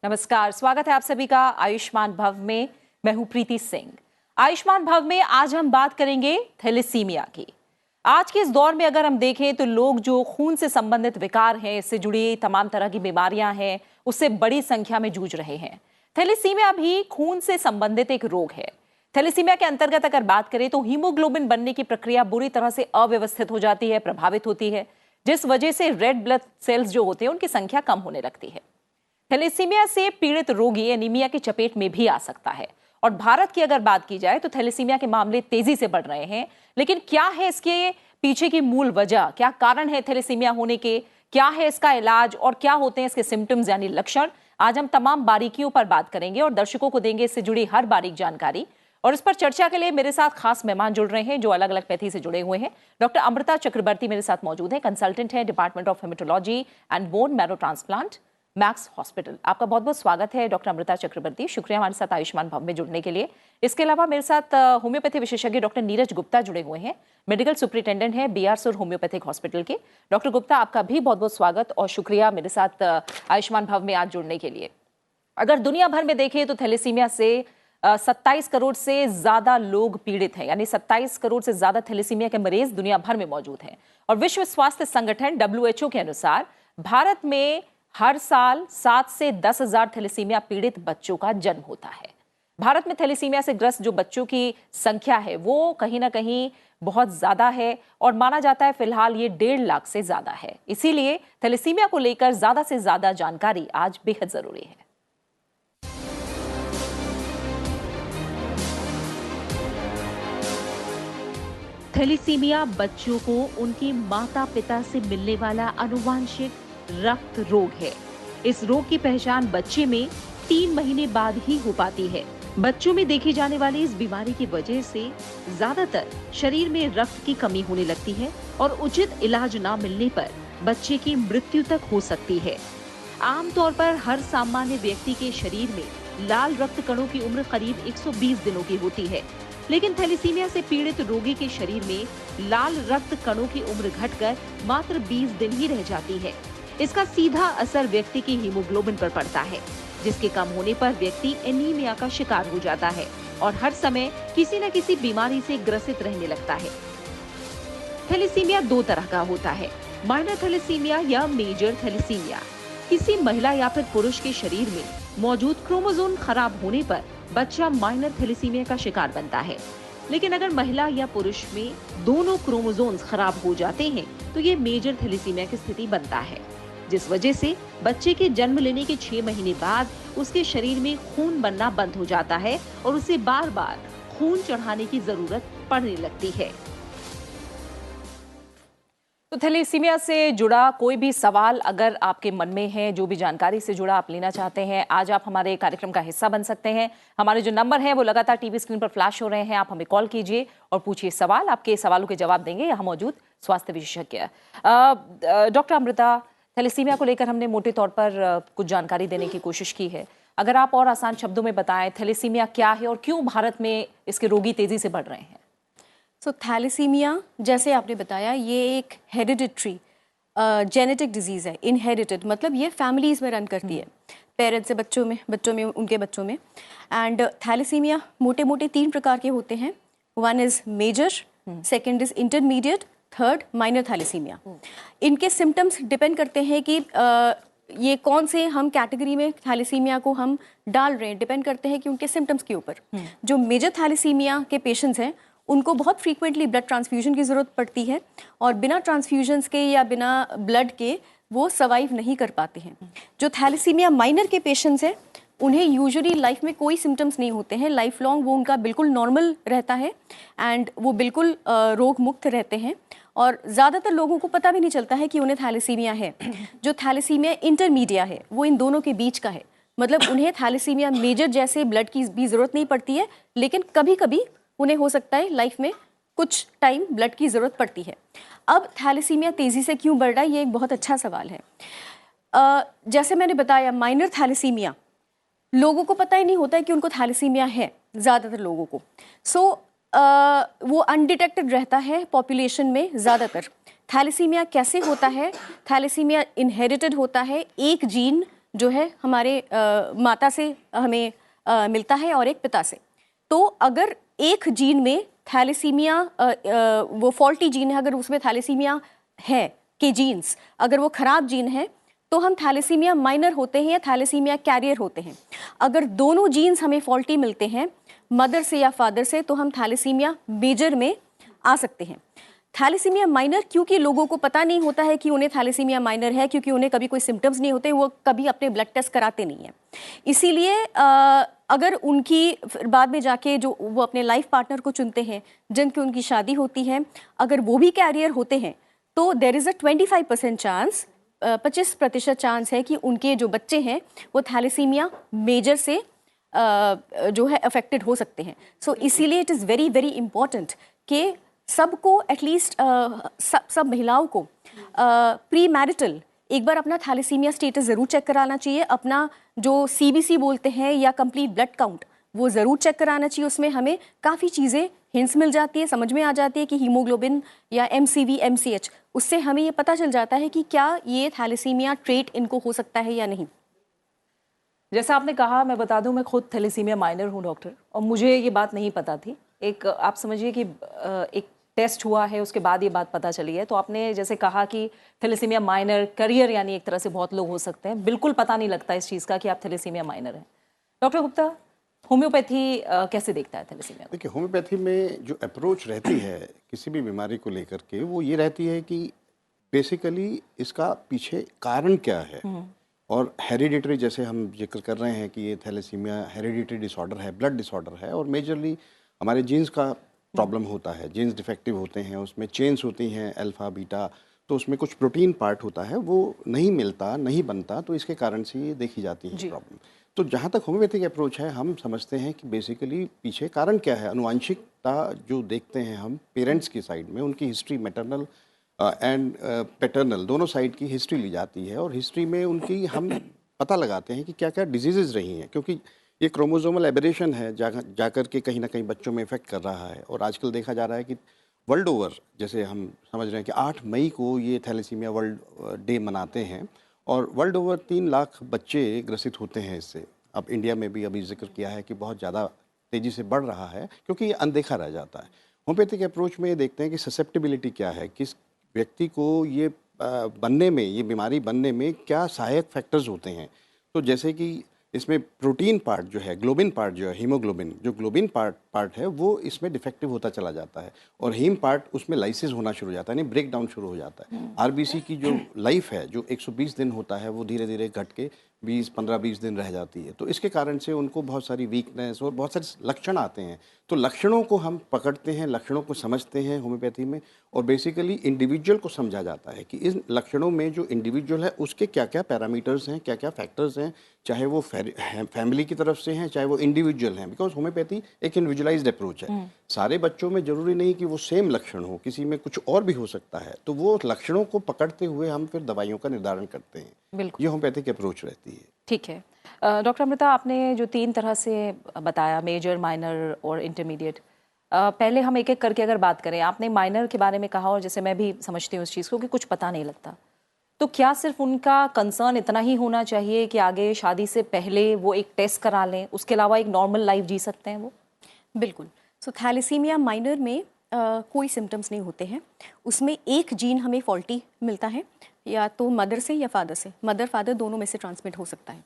नमस्कार, स्वागत है आप सभी का आयुष्मान भव में। मैं हूं प्रीति सिंह। आयुष्मान भव में आज हम बात करेंगे थैलेसीमिया की। आज के इस दौर में अगर हम देखें तो लोग जो खून से संबंधित विकार हैं, इससे जुड़ी तमाम तरह की बीमारियां हैं, उससे बड़ी संख्या में जूझ रहे हैं। थैलेसीमिया भी खून से संबंधित एक रोग है। थैलेसीमिया के अंतर्गत अगर बात करें तो हीमोग्लोबिन बनने की प्रक्रिया बुरी तरह से अव्यवस्थित हो जाती है, प्रभावित होती है, जिस वजह से रेड ब्लड सेल्स जो होते हैं उनकी संख्या कम होने लगती है। थैलेसीमिया से पीड़ित रोगी एनीमिया की चपेट में भी आ सकता है। और भारत की अगर बात की जाए तो थैलेसीमिया के मामले तेजी से बढ़ रहे हैं। लेकिन क्या है इसके पीछे की मूल वजह, क्या कारण है थैलेसीमिया होने के, क्या है इसका इलाज और क्या होते हैं इसके सिम्टम्स यानी लक्षण, आज हम तमाम बारीकियों पर बात करेंगे और दर्शकों को देंगे इससे जुड़ी हर बारीक जानकारी। और इस पर चर्चा के लिए मेरे साथ खास मेहमान जुड़ रहे हैं जो अलग अलग पैथी से जुड़े हुए हैं। डॉक्टर अमृता चक्रवर्ती मेरे साथ मौजूद है, कंसल्टेंट है department of haematology and bone marrow transplant, max hospital. आपका बहुत बहुत स्वागत है डॉक्टर अमृता चक्रवर्ती, शुक्रिया हमारे साथ आयुष्मान भव में जुड़ने के लिए। इसके अलावा मेरे साथ होम्योपैथी विशेषज्ञ डॉक्टर नीरज गुप्ता जुड़े हुए हैं, मेडिकल सुपरिटेंडेंट हैं BR सुर होम्योपैथिक हॉस्पिटल के। डॉक्टर गुप्ता, आपका भी बहुत बहुत स्वागत और शुक्रिया मेरे साथ आयुष्मान भव में आज जुड़ने के लिए। अगर दुनिया भर में देखें तो थैलेसीमिया से 27 करोड़ से ज्यादा लोग पीड़ित हैं, यानी 27 करोड़ से ज्यादा थैलेसीमिया के मरीज दुनिया भर में मौजूद हैं। और विश्व स्वास्थ्य संगठन WHO के अनुसार भारत में हर साल 7 से 10 हजार थैलेसीमिया पीड़ित बच्चों का जन्म होता है। भारत में थैलेसीमिया से ग्रस्त जो बच्चों की संख्या है वो कहीं ना कहीं बहुत ज्यादा है और माना जाता है फिलहाल ये 1.5 लाख से ज्यादा है। इसीलिए थैलेसीमिया को लेकर ज्यादा से ज्यादा जानकारी आज बेहद जरूरी है। थैलेसीमिया बच्चों को उनके माता पिता से मिलने वाला आनुवांशिक रक्त रोग है। इस रोग की पहचान बच्चे में 3 महीने बाद ही हो पाती है। बच्चों में देखी जाने वाली इस बीमारी की वजह से ज्यादातर शरीर में रक्त की कमी होने लगती है और उचित इलाज न मिलने पर बच्चे की मृत्यु तक हो सकती है। आमतौर पर हर सामान्य व्यक्ति के शरीर में लाल रक्त कणों की उम्र करीब 120 दिनों की होती है, लेकिन थैलेसीमिया से पीड़ित रोगी के शरीर में लाल रक्त कणों की उम्र घटकर मात्र 20 दिन ही रह जाती है। इसका सीधा असर व्यक्ति की हीमोग्लोबिन पर पड़ता है, जिसके कम होने पर व्यक्ति एनीमिया का शिकार हो जाता है और हर समय किसी न किसी बीमारी से ग्रसित रहने लगता है। थैलेसीमिया 2 तरह का होता है, माइनर थैलेसीमिया या मेजर थैलेसीमिया। किसी महिला या फिर पुरुष के शरीर में मौजूद क्रोमोसोम खराब होने पर बच्चा माइनर थैलेसीमिया का शिकार बनता है। लेकिन अगर महिला या पुरुष में दोनों क्रोमोसोम्स खराब हो जाते हैं तो ये मेजर थैलेसीमिया की स्थिति बनता है, जिस वजह से बच्चे के जन्म लेने के 6 महीने बाद उसके शरीर में खून बनना बंद हो जाता है और उसे बार बार खून चढ़ाने की जरूरत पड़ने लगती है। तो थैलेसीमिया से जुड़ा कोई भी सवाल अगर आपके मन में है, जो भी जानकारी से जुड़ा आप लेना चाहते हैं, आज आप हमारे कार्यक्रम का हिस्सा बन सकते हैं। हमारे जो नंबर है वो लगातार टीवी स्क्रीन पर फ्लैश हो रहे हैं, आप हमें कॉल कीजिए और पूछिए सवाल। आपके सवालों के जवाब देंगे यहाँ मौजूद स्वास्थ्य विशेषज्ञ। डॉक्टर अमृता, थैलेसीमिया को लेकर हमने मोटे तौर पर कुछ जानकारी देने की कोशिश की है। अगर आप और आसान शब्दों में बताएं थैलेसीमिया क्या है और क्यों भारत में इसके रोगी तेजी से बढ़ रहे हैं। थैलेसीमिया जैसे आपने बताया ये एक हेरिडिटरी जेनेटिक डिजीज़ है। इनहेरिटेड मतलब ये फैमिलीज में रन करती है, पेरेंट्स से बच्चों में उनके बच्चों में। एंड थैलेसीमिया मोटे मोटे 3 प्रकार के होते हैं। 1 is major, 2nd is intermediate, 3rd minor thalassemia. इनके सिम्टम्स डिपेंड करते हैं कि ये कौन से हम कैटेगरी में थैलेसीमिया को हम डाल रहे हैं, डिपेंड करते हैं कि उनके सिम्टम्स के ऊपर। जो मेजर थैलेसीमिया के पेशेंट्स हैं उनको बहुत फ्रीक्वेंटली ब्लड ट्रांसफ्यूजन की ज़रूरत पड़ती है और बिना ट्रांसफ्यूजन्स के या बिना ब्लड के वो सर्वाइव नहीं कर पाते हैं। जो थैलेसीमिया माइनर के पेशेंट्स हैं उन्हें यूजुअली लाइफ में कोई सिम्टम्स नहीं होते हैं, लाइफ लॉन्ग वो उनका बिल्कुल नॉर्मल रहता है एंड वो बिल्कुल रोग मुक्त रहते हैं और ज़्यादातर लोगों को पता भी नहीं चलता है कि उन्हें थैलेसीमिया है। जो थैलेसीमिया इंटरमीडिया है वो इन दोनों के बीच का है, मतलब उन्हें थैलेसीमिया मेजर जैसे ब्लड की भी ज़रूरत नहीं पड़ती है, लेकिन कभी कभी उन्हें हो सकता है लाइफ में कुछ टाइम ब्लड की ज़रूरत पड़ती है। अब थैलेसीमिया तेज़ी से क्यों बढ़ रहा है, ये एक बहुत अच्छा सवाल है। जैसे मैंने बताया माइनर थैलेसीमिया लोगों को पता ही नहीं होता है कि उनको थैलेसीमिया है, ज़्यादातर लोगों को। वो अनडिटेक्टेड रहता है पॉपुलेशन में ज़्यादातर। थैलेसीमिया कैसे होता है? थैलेसीमिया इनहेरिटेड होता है, एक जीन जो है हमारे माता से हमें मिलता है और एक पिता से। तो अगर एक जीन में थैलेसीमिया वो फॉल्टी जीन है, अगर उसमें थैलेसीमिया है के जीन्स अगर वो खराब जीन है तो हम थैलेसीमिया माइनर होते हैं या थैलेसीमिया कैरियर होते हैं। अगर दोनों जीन्स हमें फॉल्टी मिलते हैं मदर से या फादर से तो हम थैलेसीमिया मेजर में आ सकते हैं। थैलेसीमिया माइनर क्योंकि लोगों को पता नहीं होता है कि उन्हें थैलेसीमिया माइनर है, क्योंकि उन्हें कभी कोई सिम्टम्स नहीं होते, वो कभी अपने ब्लड टेस्ट कराते नहीं हैं। इसीलिए अगर उनकी बाद में जाके जो वो अपने लाइफ पार्टनर को चुनते हैं जिनकी उनकी शादी होती है, अगर वो भी कैरियर होते हैं तो there is a 25% chance, 25% chance है कि उनके जो बच्चे हैं वो थैलेसीमिया मेजर से जो है अफेक्टेड हो सकते हैं। सो इसीलिए it is very very important कि सबको एटलीस्ट सब महिलाओं को प्री मैरिटल एक बार अपना थैलेसीमिया स्टेटस ज़रूर चेक कराना चाहिए। अपना जो CBC बोलते हैं या कंप्लीट ब्लड काउंट वो ज़रूर चेक कराना चाहिए। उसमें हमें काफ़ी चीज़ें हिंट्स मिल जाती है, समझ में आ जाती है कि हीमोग्लोबिन या MCV MCH, उससे हमें ये पता चल जाता है कि क्या ये थैलेसीमिया ट्रेट इनको हो सकता है या नहीं। जैसा आपने कहा, मैं बता दूं मैं खुद थैलेसीमिया माइनर हूं डॉक्टर, और मुझे ये बात नहीं पता थी। एक आप समझिए कि एक टेस्ट हुआ है उसके बाद ये बात पता चली है। तो आपने जैसे कहा कि थैलेसीमिया माइनर करियर यानी एक तरह से बहुत लोग हो सकते हैं, बिल्कुल पता नहीं लगता इस चीज़ का कि आप थैलेसीमिया माइनर हैं। डॉक्टर गुप्ता, होम्योपैथी कैसे देखता है थैलेसीमिया को? देखिए, होम्योपैथी में जो अप्रोच रहती है किसी भी बीमारी को लेकर के, वो ये रहती है कि बेसिकली इसका पीछे कारण क्या है। और हेरिडिटरी, जैसे हम जिक्र कर रहे हैं कि ये थैलेसीमिया हेरिडिटरी डिसऑर्डर है, ब्लड डिसऑर्डर है, और मेजरली हमारे जीन्स का प्रॉब्लम होता है। जीन्स डिफेक्टिव होते हैं, उसमें चेन्स होती हैं अल्फा बीटा, तो उसमें कुछ प्रोटीन पार्ट होता है वो नहीं मिलता, नहीं बनता, तो इसके कारण से ये देखी जाती है प्रॉब्लम। तो जहाँ तक होम्योपैथिक अप्रोच है, हम समझते हैं कि बेसिकली पीछे कारण क्या है। अनुवांशिकता जो देखते हैं हम पेरेंट्स की साइड में, उनकी हिस्ट्री मैटरनल एंड पैटर्नल दोनों साइड की हिस्ट्री ली जाती है, और हिस्ट्री में उनकी हम पता लगाते हैं कि क्या क्या डिजीज़ेज़ रही हैं, क्योंकि ये क्रोमोसोमल एबरेशन है जाकर के कहीं ना कहीं बच्चों में इफेक्ट कर रहा है। और आजकल देखा जा रहा है कि वर्ल्ड ओवर, जैसे हम समझ रहे हैं कि 8 मई को ये थैलेसीमिया वर्ल्ड डे मनाते हैं, और वर्ल्ड ओवर 3 लाख बच्चे ग्रसित होते हैं इससे। अब इंडिया में भी अभी जिक्र किया है कि बहुत ज़्यादा तेज़ी से बढ़ रहा है, क्योंकि ये अनदेखा रह जाता है। होम्योपैथिक अप्रोच में ये देखते हैं कि ससेप्टिबिलिटी क्या है, किस व्यक्ति को ये बनने में, ये बीमारी बनने में क्या सहायक फैक्टर्स होते हैं। तो जैसे कि इसमें प्रोटीन पार्ट जो है, ग्लोबिन पार्ट जो है, हीमोग्लोबिन जो ग्लोबिन पार्ट है, वो इसमें डिफेक्टिव होता चला जाता है, और हीम पार्ट उसमें लाइसिस होना शुरू हो जाता है, यानी ब्रेक डाउन शुरू हो जाता है। RBC की जो लाइफ है, जो 120 दिन होता है, वो धीरे धीरे घट के 15-20 दिन रह जाती है। तो इसके कारण से उनको बहुत सारी वीकनेस और बहुत सारे लक्षण आते हैं। तो लक्षणों को हम पकड़ते हैं, लक्षणों को समझते हैं होम्योपैथी में, और बेसिकली इंडिविजुअल को समझा जाता है कि इन लक्षणों में जो इंडिविजुअल है उसके क्या क्या पैरामीटर्स हैं, क्या क्या फैक्टर्स हैं, चाहे वो फैमिली की तरफ से हैं, चाहे वो इंडिविजुअल हैं, बिकॉज होम्योपैथी एक इंडिविजुअलाइज्ड अप्रोच है। सारे बच्चों में जरूरी नहीं कि वो सेम लक्षण हो, किसी में कुछ और भी हो सकता है। तो वो लक्षणों को पकड़ते हुए हम फिर दवाइयों का निर्धारण करते हैं। बिल्कुल, ये होम्योपैथिक अप्रोच रहती है। ठीक है। डॉक्टर अमृता, आपने जो 3 तरह से बताया, मेजर, माइनर और इंटरमीडिएट, पहले हम एक एक करके अगर बात करें। आपने माइनर के बारे में कहा, और जैसे मैं भी समझती हूँ इस चीज़ को कि कुछ पता नहीं लगता, तो क्या सिर्फ उनका कंसर्न इतना ही होना चाहिए कि आगे शादी से पहले वो एक टेस्ट करा लें, उसके अलावा एक नॉर्मल लाइफ जी सकते हैं वो? बिल्कुल। सो थैलेसीमिया माइनर में कोई सिम्टम्स नहीं होते हैं। उसमें एक जीन हमें फॉल्टी मिलता है, या तो मदर से या फादर से, मदर फादर दोनों में से ट्रांसमिट हो सकता है।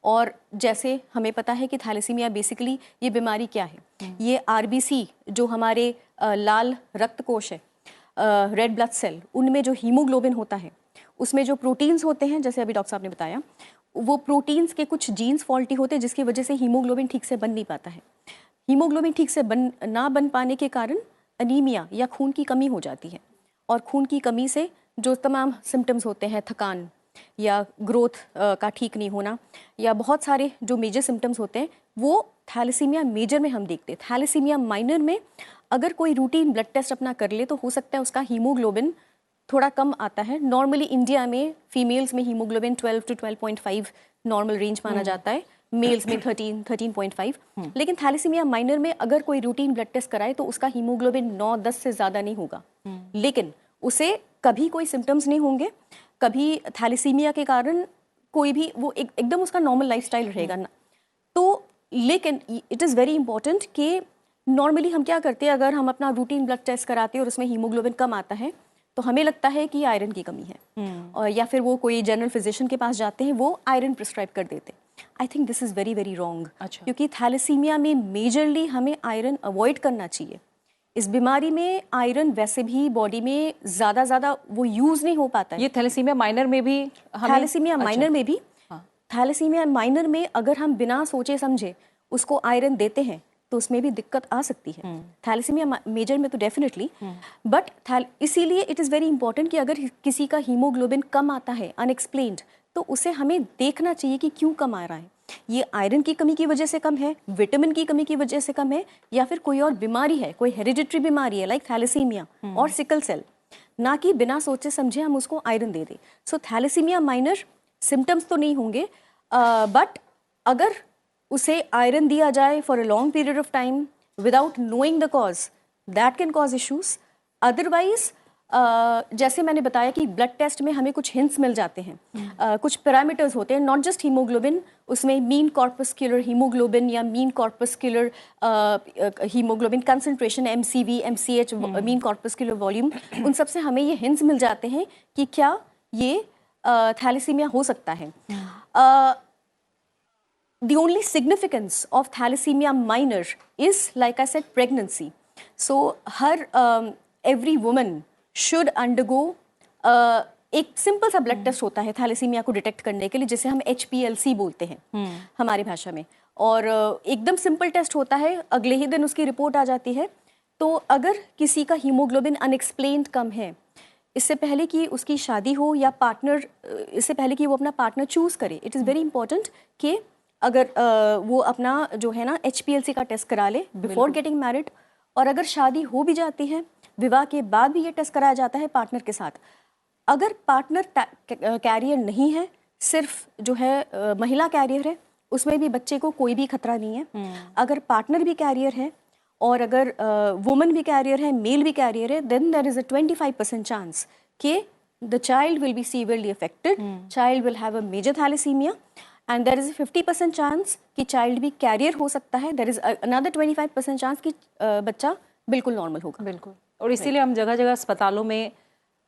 और जैसे हमें पता है कि थैलेसीमिया बेसिकली ये बीमारी क्या है, ये RBC जो हमारे लाल रक्त कोश है, रेड ब्लड सेल, उनमें जो हीमोग्लोबिन होता है, उसमें जो प्रोटीन्स होते हैं, जैसे अभी डॉक्टर साहब ने बताया, वो प्रोटीन्स के कुछ जीन्स फॉल्टी होते हैं, जिसकी वजह से हीमोग्लोबिन ठीक से बन नहीं पाता है। हीमोग्लोबिन ठीक से ना बन पाने के कारण अनीमिया या खून की कमी हो जाती है, और खून की कमी से जो तमाम सिम्टम्स होते हैं, थकान या ग्रोथ का ठीक नहीं होना, या बहुत सारे जो मेजर सिम्टम्स होते हैं, वो थैलेसीमिया मेजर में हम देखते हैं। थैलेसीमिया माइनर में अगर कोई रूटीन ब्लड टेस्ट अपना कर ले तो हो सकता है उसका हीमोग्लोबिन थोड़ा कम आता है। नॉर्मली इंडिया में फीमेल्स में हीमोग्लोबिन 12 to 12.5 नॉर्मल रेंज माना जाता है, मेल्स में 13-13.5। लेकिन थैलेसीमिया माइनर में अगर कोई रूटीन ब्लड टेस्ट कराए तो उसका हीमोग्लोबिन 9-10 से ज़्यादा नहीं होगा, लेकिन उसे कभी कोई सिम्टम्स नहीं होंगे, कभी थैलेसीमिया के कारण कोई भी वो एकदम उसका नॉर्मल लाइफस्टाइल रहेगा ना। तो लेकिन इट इज़ वेरी इंपॉर्टेंट कि नॉर्मली हम क्या करते हैं, अगर हम अपना रूटीन ब्लड टेस्ट कराते हैं और उसमें हीमोग्लोबिन कम आता है तो हमें लगता है कि आयरन की कमी है, और या फिर वो कोई जनरल फिजिशियन के पास जाते हैं, वो आयरन प्रिस्क्राइब कर देते हैं। I think this is very very wrong, क्योंकि थैलेसीमिया में मेजरली हमें आयरन अवॉइड करना चाहिए। इस बीमारी में आयरन वैसे भी बॉडी में ज़्यादा वो यूज़ नहीं हो पाता है। ये थैलेसीमिया माइनर में भी थैलेसीमिया माइनर में भी, थैलेसीमिया माइनर में अगर हम बिना सोचे समझे उसको आयरन देते हैं तो उसमें भी दिक्कत आ सकती है। थैलेसीमिया मेजर में तो डेफिनेटली, बट इसीलिए इट इज़ वेरी इंपॉर्टेंट कि अगर किसी का हीमोग्लोबिन कम आता है अनएक्सप्लेन्ड, तो उसे हमें देखना चाहिए कि क्यों कम आ रहा है। ये आयरन की कमी की वजह से कम है, विटामिन की कमी की वजह से कम है, या फिर कोई और बीमारी है, कोई हेरिडिटरी बीमारी है लाइक थैलेसीमिया और सिकल सेल, ना कि बिना सोचे समझे हम उसको आयरन दे दें। सो थैलेसीमिया माइनर सिम्टम्स तो नहीं होंगे, बट अगर उसे आयरन दिया जाए for a long period of time without knowing the cause, that can cause issues. Otherwise जैसे मैंने बताया कि ब्लड टेस्ट में हमें कुछ हिंट्स मिल जाते हैं, कुछ पैरामीटर्स होते हैं, नॉट जस्ट हीमोग्लोबिन, उसमें मीन कॉर्पस्कुलर हीमोग्लोबिन या mean corpuscular haemoglobin concentration, MCV, MCH, mean corpuscular volume, उन सब से हमें ये हिंट्स मिल जाते हैं कि क्या ये थैलेसीमिया हो सकता है। The only significance of thalassemia minor is, like I said, pregnancy. So every woman should undergo एक सिंपल सा ब्लड टेस्ट होता है थैलेसीमिया को डिटेक्ट करने के लिए, जिसे हम HPLC बोलते हैं हमारी भाषा में, और एकदम सिंपल टेस्ट होता है, अगले ही दिन उसकी रिपोर्ट आ जाती है। तो अगर किसी का हीमोग्लोबिन अनएक्सप्लेन्ड कम है, इससे पहले कि उसकी शादी हो या पार्टनर, इससे पहले कि वो अपना पार्टनर चूज़ करे, इट इज़ वेरी इंपॉर्टेंट कि अगर वो अपना जो है ना HPLC का टेस्ट करा ले बिफोर गेटिंग मैरिड, और अगर शादी हो भी जाती है, विवाह के बाद भी ये टेस्ट कराया जाता है पार्टनर के साथ। अगर पार्टनर कैरियर नहीं है, सिर्फ जो है महिला कैरियर है, उसमें भी बच्चे को कोई भी खतरा नहीं है। अगर पार्टनर भी कैरियर है और अगर वुमन भी कैरियर है, मेल भी कैरियर है, then there is a 25% chance कि the child will be severely affected, child will have a major thalassaemia, and there is 50% chance कि चाइल्ड भी कैरियर हो सकता है, देयर इज अनदर 25% चांस कि बच्चा बिल्कुल नॉर्मल होगा। बिल्कुल, और इसीलिए हम जगह जगह अस्पतालों में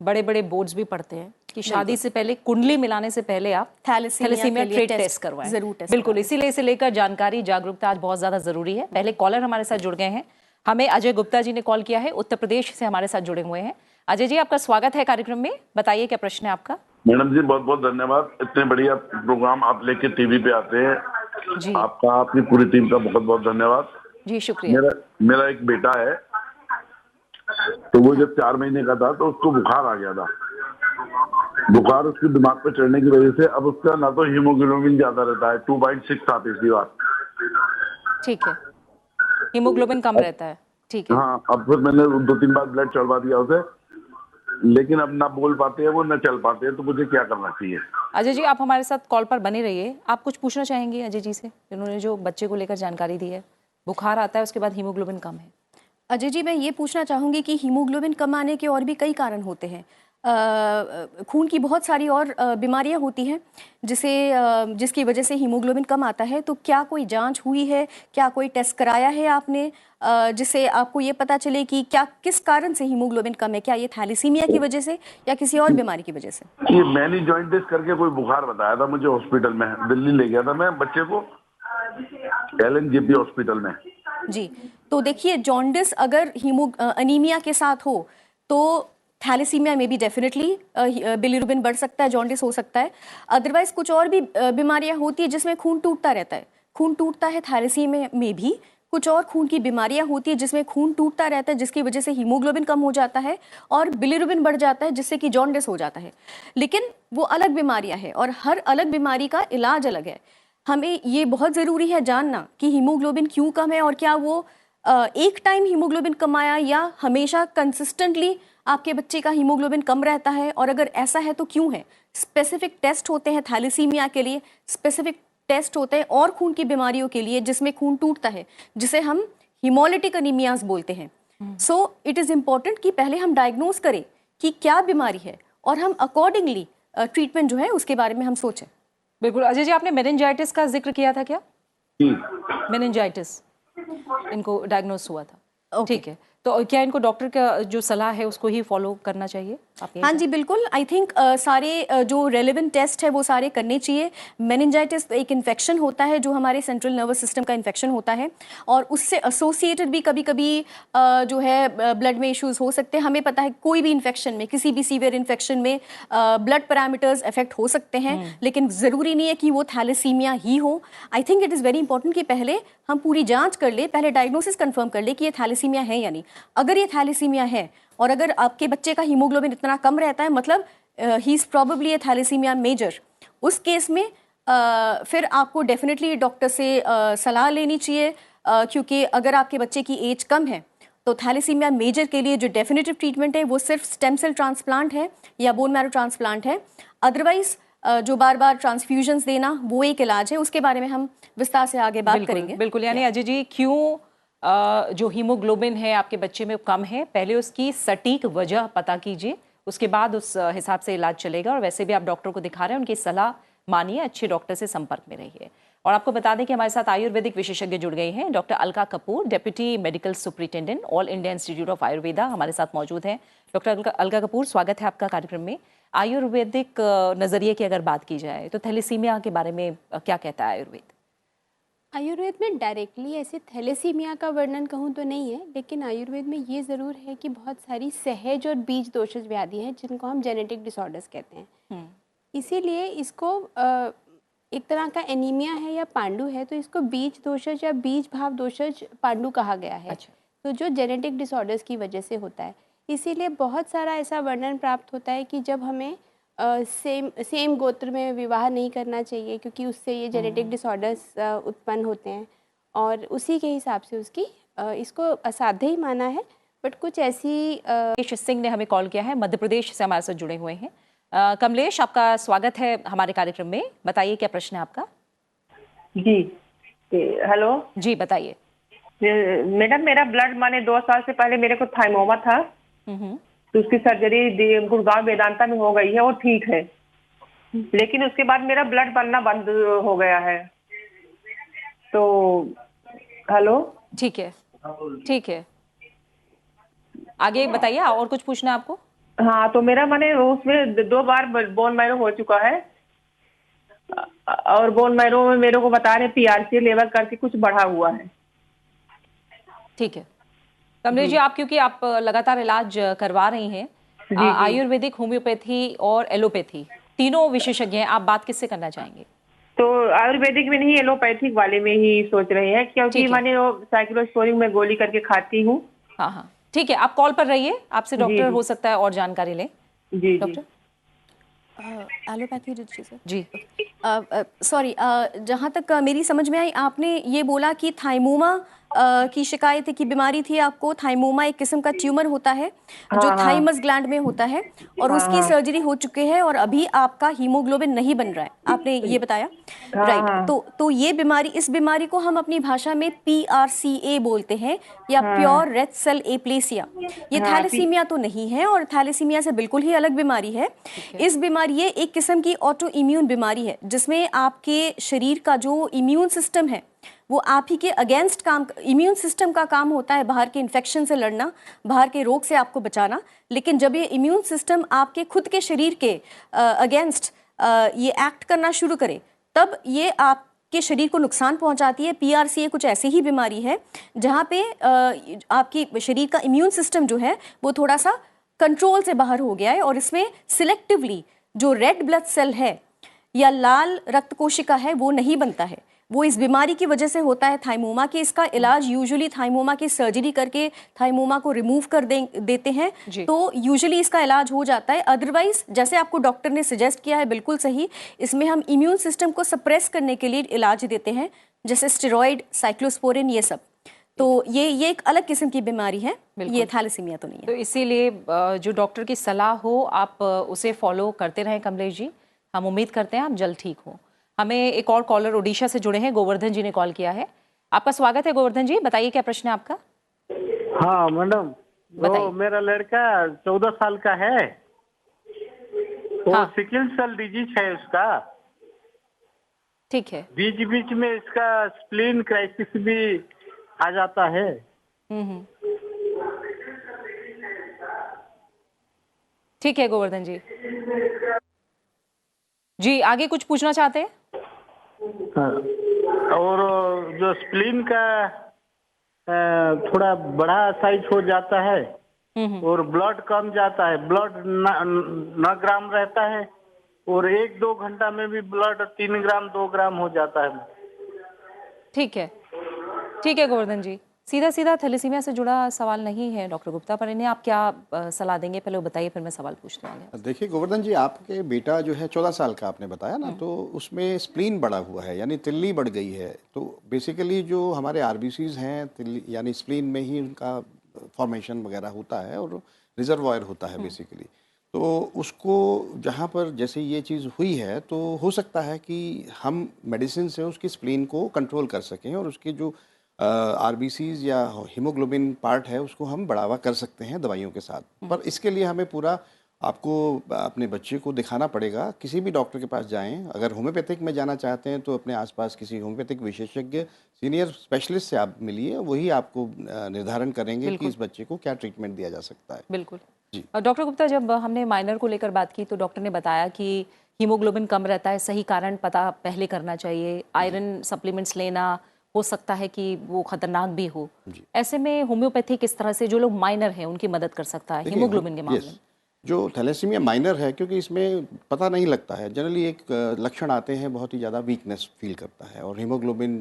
बड़े बड़े बोर्ड्स भी पढ़ते हैं कि शादी से पहले, कुंडली मिलाने से पहले आप थैलेसीमिया टेस्ट करवाएं। जरूर टेस्ट बिल्कुल, इसीलिए इसे लेकर जानकारी, जागरूकता आज बहुत ज्यादा जरूरी है। पहले कॉलर हमारे साथ जुड़ गए हैं, हमें अजय गुप्ता जी ने कॉल किया है, उत्तर प्रदेश से हमारे साथ जुड़े हुए हैं। अजय जी, आपका स्वागत है कार्यक्रम में, बताइए क्या प्रश्न है आपका। मैडम जी बहुत बहुत धन्यवाद, इतने बढ़िया प्रोग्राम आप लेके टीवी पे आते हैं जी। आपका, आपकी पूरी टीम का बहुत बहुत धन्यवाद जी शुक्रिया। मेरा एक बेटा है, तो वो जब 4 महीने का था तो उसको बुखार आ गया था। बुखार उसके दिमाग पे चढ़ने की वजह से अब उसका ना तो हीमोग्लोबिन ज्यादा रहता है, 2.6 आती थी बात। ठीक है, हीमोग्लोबिन कम रहता है, ठीक है। हाँ, अब फिर मैंने 2-3 बार ब्लड चढ़वा दिया उसे, लेकिन अब ना बोल पाते हैं वो, ना चल पाते हैं, तो मुझे क्या करना चाहिए। अजय जी, आप हमारे साथ कॉल पर बने रहिए। आप कुछ पूछना चाहेंगे अजय जी से, जिन्होंने जो बच्चे को लेकर जानकारी दी है, बुखार आता है उसके बाद हीमोग्लोबिन कम है। अजय जी, मैं ये पूछना चाहूँगी कि हीमोग्लोबिन कम आने के और भी कई कारण होते हैं। खून की बहुत सारी और बीमारियां होती हैं जिसकी वजह से हीमोग्लोबिन कम आता है। तो क्या कोई जांच हुई है, क्या कोई टेस्ट कराया है आपने, जिससे आपको ये पता चले कि क्या किस कारण से हीमोग्लोबिन कम है? क्या ये थैलेसीमिया की वजह से या किसी और बीमारी की वजह से? ये मैंने जॉइंट टेस्ट करके कोई बुखार बताया था मुझे, हॉस्पिटल में दिल्ली ले गया था मैं बच्चे को, LNJP हॉस्पिटल में। जी, तो देखिए, जॉन्डिस अगर अनीमिया के साथ हो तो थैलेसीमिया में भी डेफिनेटली बिलिरुबिन बढ़ सकता है, जॉन्डिस हो सकता है। अदरवाइज कुछ और भी बीमारियां होती है जिसमें खून टूटता रहता है, खून टूटता है थैलेसीमिया में भी। कुछ और खून की बीमारियां होती है जिसमें खून टूटता रहता है, जिसकी वजह से हीमोग्लोबिन कम हो जाता है और बिलिरुबिन बढ़ जाता है, जिससे कि जॉन्डिस हो जाता है। लेकिन वो अलग बीमारियां हैं और हर अलग बीमारी का इलाज अलग है। हमें ये बहुत ज़रूरी है जानना कि हीमोग्लोबिन क्यों कम है और क्या वो एक टाइम हीमोग्लोबिन कम आया या हमेशा कंसिस्टेंटली आपके बच्चे का हीमोग्लोबिन कम रहता है, और अगर ऐसा है तो क्यों है। स्पेसिफिक टेस्ट होते हैं थैलेसीमिया के लिए, स्पेसिफिक टेस्ट होते हैं और खून की बीमारियों के लिए जिसमें खून टूटता है, जिसे हम हीमोलिटिक अनीमियाज बोलते हैं। सो इट इज़ इम्पॉर्टेंट कि पहले हम डायग्नोज करें कि क्या बीमारी है और हम अकॉर्डिंगली ट्रीटमेंट जो है उसके बारे में हम सोचें। बिल्कुल। अजय जी, आपने मेनिंजाइटिस का जिक्र किया था क्या? जी। मेनिंजाइटिस इनको डायग्नोस हुआ था। Okay. ठीक है, तो क्या इनको डॉक्टर का जो सलाह है उसको ही फॉलो करना चाहिए? आप यही हाँ जी बिल्कुल, आई थिंक सारे जो रेलेवेंट टेस्ट है वो सारे करने चाहिए। मेनिंजाइटिस एक इन्फेक्शन होता है जो हमारे सेंट्रल नर्वस सिस्टम का इन्फेक्शन होता है, और उससे एसोसिएटेड भी कभी कभी जो है ब्लड में इश्यूज हो सकते हैं। हमें पता है कोई भी इन्फेक्शन में, किसी भी सीवियर इन्फेक्शन में ब्लड पैरामीटर्स इफेक्ट हो सकते हैं, लेकिन ज़रूरी नहीं है कि वो थैलेसीमिया ही हो। I think it is very important कि पहले हम पूरी जांच कर ले, पहले डायग्नोसिस कंफर्म कर ले कि ये थैलेसीमिया है या नहीं। अगर ये थैलेसीमिया है और अगर आपके बच्चे का हीमोग्लोबिन इतना कम रहता है, मतलब ही is probably a thalassemia major, उस केस में फिर आपको डेफिनेटली डॉक्टर से सलाह लेनी चाहिए, क्योंकि अगर आपके बच्चे की एज कम है तो थैलेसीमिया मेजर के लिए जो डेफिनेटिव ट्रीटमेंट है वो सिर्फ स्टेम सेल ट्रांसप्लांट है या बोन मैरो ट्रांसप्लांट है। अदरवाइज जो बार बार ट्रांसफ्यूजन्स देना वो एक इलाज है, उसके बारे में हम विस्तार से आगे बात करेंगे। बिल्कुल। यानी अजय जी, क्यों जो हीमोग्लोबिन है आपके बच्चे में कम है, पहले उसकी सटीक वजह पता कीजिए, उसके बाद उस हिसाब से इलाज चलेगा। और वैसे भी आप डॉक्टर को दिखा रहे हैं, उनकी सलाह मानिए, अच्छे डॉक्टर से संपर्क में रहिए। और आपको बता दें कि हमारे साथ आयुर्वेदिक विशेषज्ञ जुड़ गए हैं। Doctor Alka Kapoor, deputy medical superintendent, all India institute of Ayurveda, हमारे साथ मौजूद हैं। डॉक्टर अलका कपूर, स्वागत है आपका कार्यक्रम में। आयुर्वेदिक नज़रिए की अगर बात की जाए तो थैलेसीमिया के बारे में क्या कहता है आयुर्वेद? आयुर्वेद में डायरेक्टली ऐसे थैलेसीमिया का वर्णन कहूँ तो नहीं है, लेकिन आयुर्वेद में ये ज़रूर है कि बहुत सारी सहज और बीज दोषज व्याधि हैं जिनको हम जेनेटिक डिसऑर्डर्स कहते हैं। इसीलिए इसको एक तरह का एनीमिया है या पांडु है, तो इसको बीज दोषज या बीज भाव दोषज पांडु कहा गया है। अच्छा। तो जो जेनेटिक डिसऑर्डर्स की वजह से होता है, इसीलिए बहुत सारा ऐसा वर्णन प्राप्त होता है कि जब हमें सेम गोत्र में विवाह नहीं करना चाहिए, क्योंकि उससे ये जेनेटिक डिसऑर्डर्स उत्पन्न होते हैं, और उसी के हिसाब से उसकी इसको असाध्य ही माना है। बट कुछ ऐसी कमलेश सिंह ने हमें कॉल किया है, मध्य प्रदेश से हमारे साथ जुड़े हुए हैं। कमलेश, आपका स्वागत है हमारे कार्यक्रम में। बताइए क्या प्रश्न है आपका? जी हेलो जी बताइए। मैडम, मेरा ब्लड माने 2 साल से पहले मेरे को थाइमोमा था, तो उसकी सर्जरी गुड़गांव वेदांता में हो गई है और ठीक है, लेकिन उसके बाद मेरा ब्लड बनना बंद हो गया है। तो हेलो, ठीक है, आगे बताइए। और कुछ पूछना है आपको? हाँ, तो मेरा माने उसमें 2 बार बोन मैरो हो चुका है, और बोन मैरो में मेरे को बता रहे PRC लेवल करके कुछ बढ़ा हुआ है। ठीक है कमलेश जी, आप क्योंकि आप लगातार इलाज करवा रही हैं, आयुर्वेदिक, होम्योपैथी और एलोपैथी तीनों विशेषज्ञ हैं, आप बात किससे करना चाहेंगे? तो आयुर्वेदिक में नहीं, एलोपैथिक वाले में ही सोच रहे हैं, क्योंकि मैंने वो साइक्लोस्पोरिन में गोली करके खाती हूँ। हाँ, ठीक है, आप कॉल पर रहिए, आपसे डॉक्टर हो सकता है और जानकारी लें। जी डॉक्टर एलोपैथी सर जी। सॉरी, जहाँ तक मेरी समझ में आई, आपने ये बोला कि थाइमोमा की शिकायत है, कि बीमारी थी आपको। थाइमोमा एक किस्म का ट्यूमर होता है जो थाइमस ग्लैंड में होता है, और उसकी सर्जरी हो चुकी है, और अभी आपका हीमोग्लोबिन नहीं बन रहा है, आपने ये बताया, राइट? तो ये बीमारी, इस बीमारी को हम अपनी भाषा में PRCA बोलते हैं, या प्योर रेड सेल एप्लेसिया। ये थैलेसीमिया तो नहीं है, और थैलेसीमिया से बिल्कुल ही अलग बीमारी है। इस बीमारी, ये एक किस्म की ऑटो इम्यून बीमारी है, जिसमें आपके शरीर का जो इम्यून सिस्टम है वो आप ही के अगेंस्ट काम, इम्यून सिस्टम का काम होता है बाहर के इन्फेक्शन से लड़ना, बाहर के रोग से आपको बचाना। लेकिन जब ये इम्यून सिस्टम आपके खुद के शरीर के अगेंस्ट ये एक्ट करना शुरू करे, तब ये आपके शरीर को नुकसान पहुंचाती है। PRCA कुछ ऐसी ही बीमारी है जहाँ पे आपकी शरीर का इम्यून सिस्टम जो है वो थोड़ा सा कंट्रोल से बाहर हो गया है, और इसमें सिलेक्टिवली जो रेड ब्लड सेल है या लाल रक्त कोशिका है वो नहीं बनता है। वो इस बीमारी की वजह से होता है थाइमोमा के। इसका इलाज यूजुअली थाइमोमा की सर्जरी करके थाइमोमा को रिमूव कर देते हैं, तो यूजुअली इसका इलाज हो जाता है। अदरवाइज जैसे आपको डॉक्टर ने सजेस्ट किया है, बिल्कुल सही, इसमें हम इम्यून सिस्टम को सप्रेस करने के लिए इलाज देते हैं, जैसे स्टेरॉइड, साइक्लोस्पोरिन, ये सब। तो ये एक अलग किस्म की बीमारी है, ये थैलेसीमिया तो नहीं है। तो इसीलिए जो डॉक्टर की सलाह हो आप उसे फॉलो करते रहें कमलेश जी। हम उम्मीद करते हैं आप जल्द ठीक हो। हमें एक और कॉलर ओडिशा से जुड़े हैं, गोवर्धन जी ने कॉल किया है। आपका स्वागत है गोवर्धन जी, बताइए क्या प्रश्न है आपका? हाँ मैडम, वो मेरा लड़का 14 साल का है, वो सिकिल सेल डिजीज है उसका, ठीक है। बीच बीच में इसका स्प्लीन क्राइसिस भी आ जाता है। हम्म। ठीक है गोवर्धन जी। जी आगे कुछ पूछना चाहते हैं? हाँ। और जो स्प्लीन का थोड़ा बड़ा साइज हो जाता है और ब्लड कम जाता है, ब्लड न ग्राम रहता है और 1-2 घंटा में भी ब्लड 3 ग्राम 2 ग्राम हो जाता है। ठीक है, ठीक है गोवर्धन जी। सीधा सीधा थैलेसीमिया से जुड़ा सवाल नहीं है डॉक्टर गुप्ता, पर इन्हें आप क्या सलाह देंगे, पहले वो बताइए, फिर मैं सवाल पूछती हूँ आगे। देखिए गोवर्धन जी, आपके बेटा जो है 14 साल का आपने बताया ना, तो उसमें स्प्लीन बढ़ा हुआ है, यानी तिल्ली बढ़ गई है। तो बेसिकली जो हमारे आरबीसीज हैं तिल्ली यानी स्प्लीन में ही उनका फॉर्मेशन वगैरह होता है और रिजर्वायर होता है बेसिकली। तो उसको जहाँ पर जैसे ये चीज़ हुई है, तो हो सकता है कि हम मेडिसिन से उसकी स्प्लीन को कंट्रोल कर सकें और उसके जो आरबीसीज या हीमोग्लोबिन पार्ट है उसको हम बढ़ावा कर सकते हैं दवाइयों के साथ। पर इसके लिए हमें पूरा आपको अपने बच्चे को दिखाना पड़ेगा। किसी भी डॉक्टर के पास जाएं। अगर होम्योपैथिक में जाना चाहते हैं तो अपने आसपास किसी होम्योपैथिक विशेषज्ञ सीनियर स्पेशलिस्ट से आप मिलिए, वही आपको निर्धारण करेंगे कि इस बच्चे को क्या ट्रीटमेंट दिया जा सकता है। बिल्कुल जी। डॉक्टर गुप्ता, जब हमने माइनर को लेकर बात की तो डॉक्टर ने बताया कि हीमोग्लोबिन कम रहता है, सही कारण पता पहले करना चाहिए, आयरन सप्लीमेंट्स लेना हो सकता है कि वो खतरनाक भी हो। ऐसे में होम्योपैथी किस तरह से जो लोग माइनर हैं उनकी मदद कर सकता है हीमोग्लोबिन के मामले में? जो थैलेसीमिया माइनर है, क्योंकि इसमें पता नहीं लगता है, जनरली एक लक्षण आते हैं, बहुत ही ज़्यादा वीकनेस फील करता है और हीमोग्लोबिन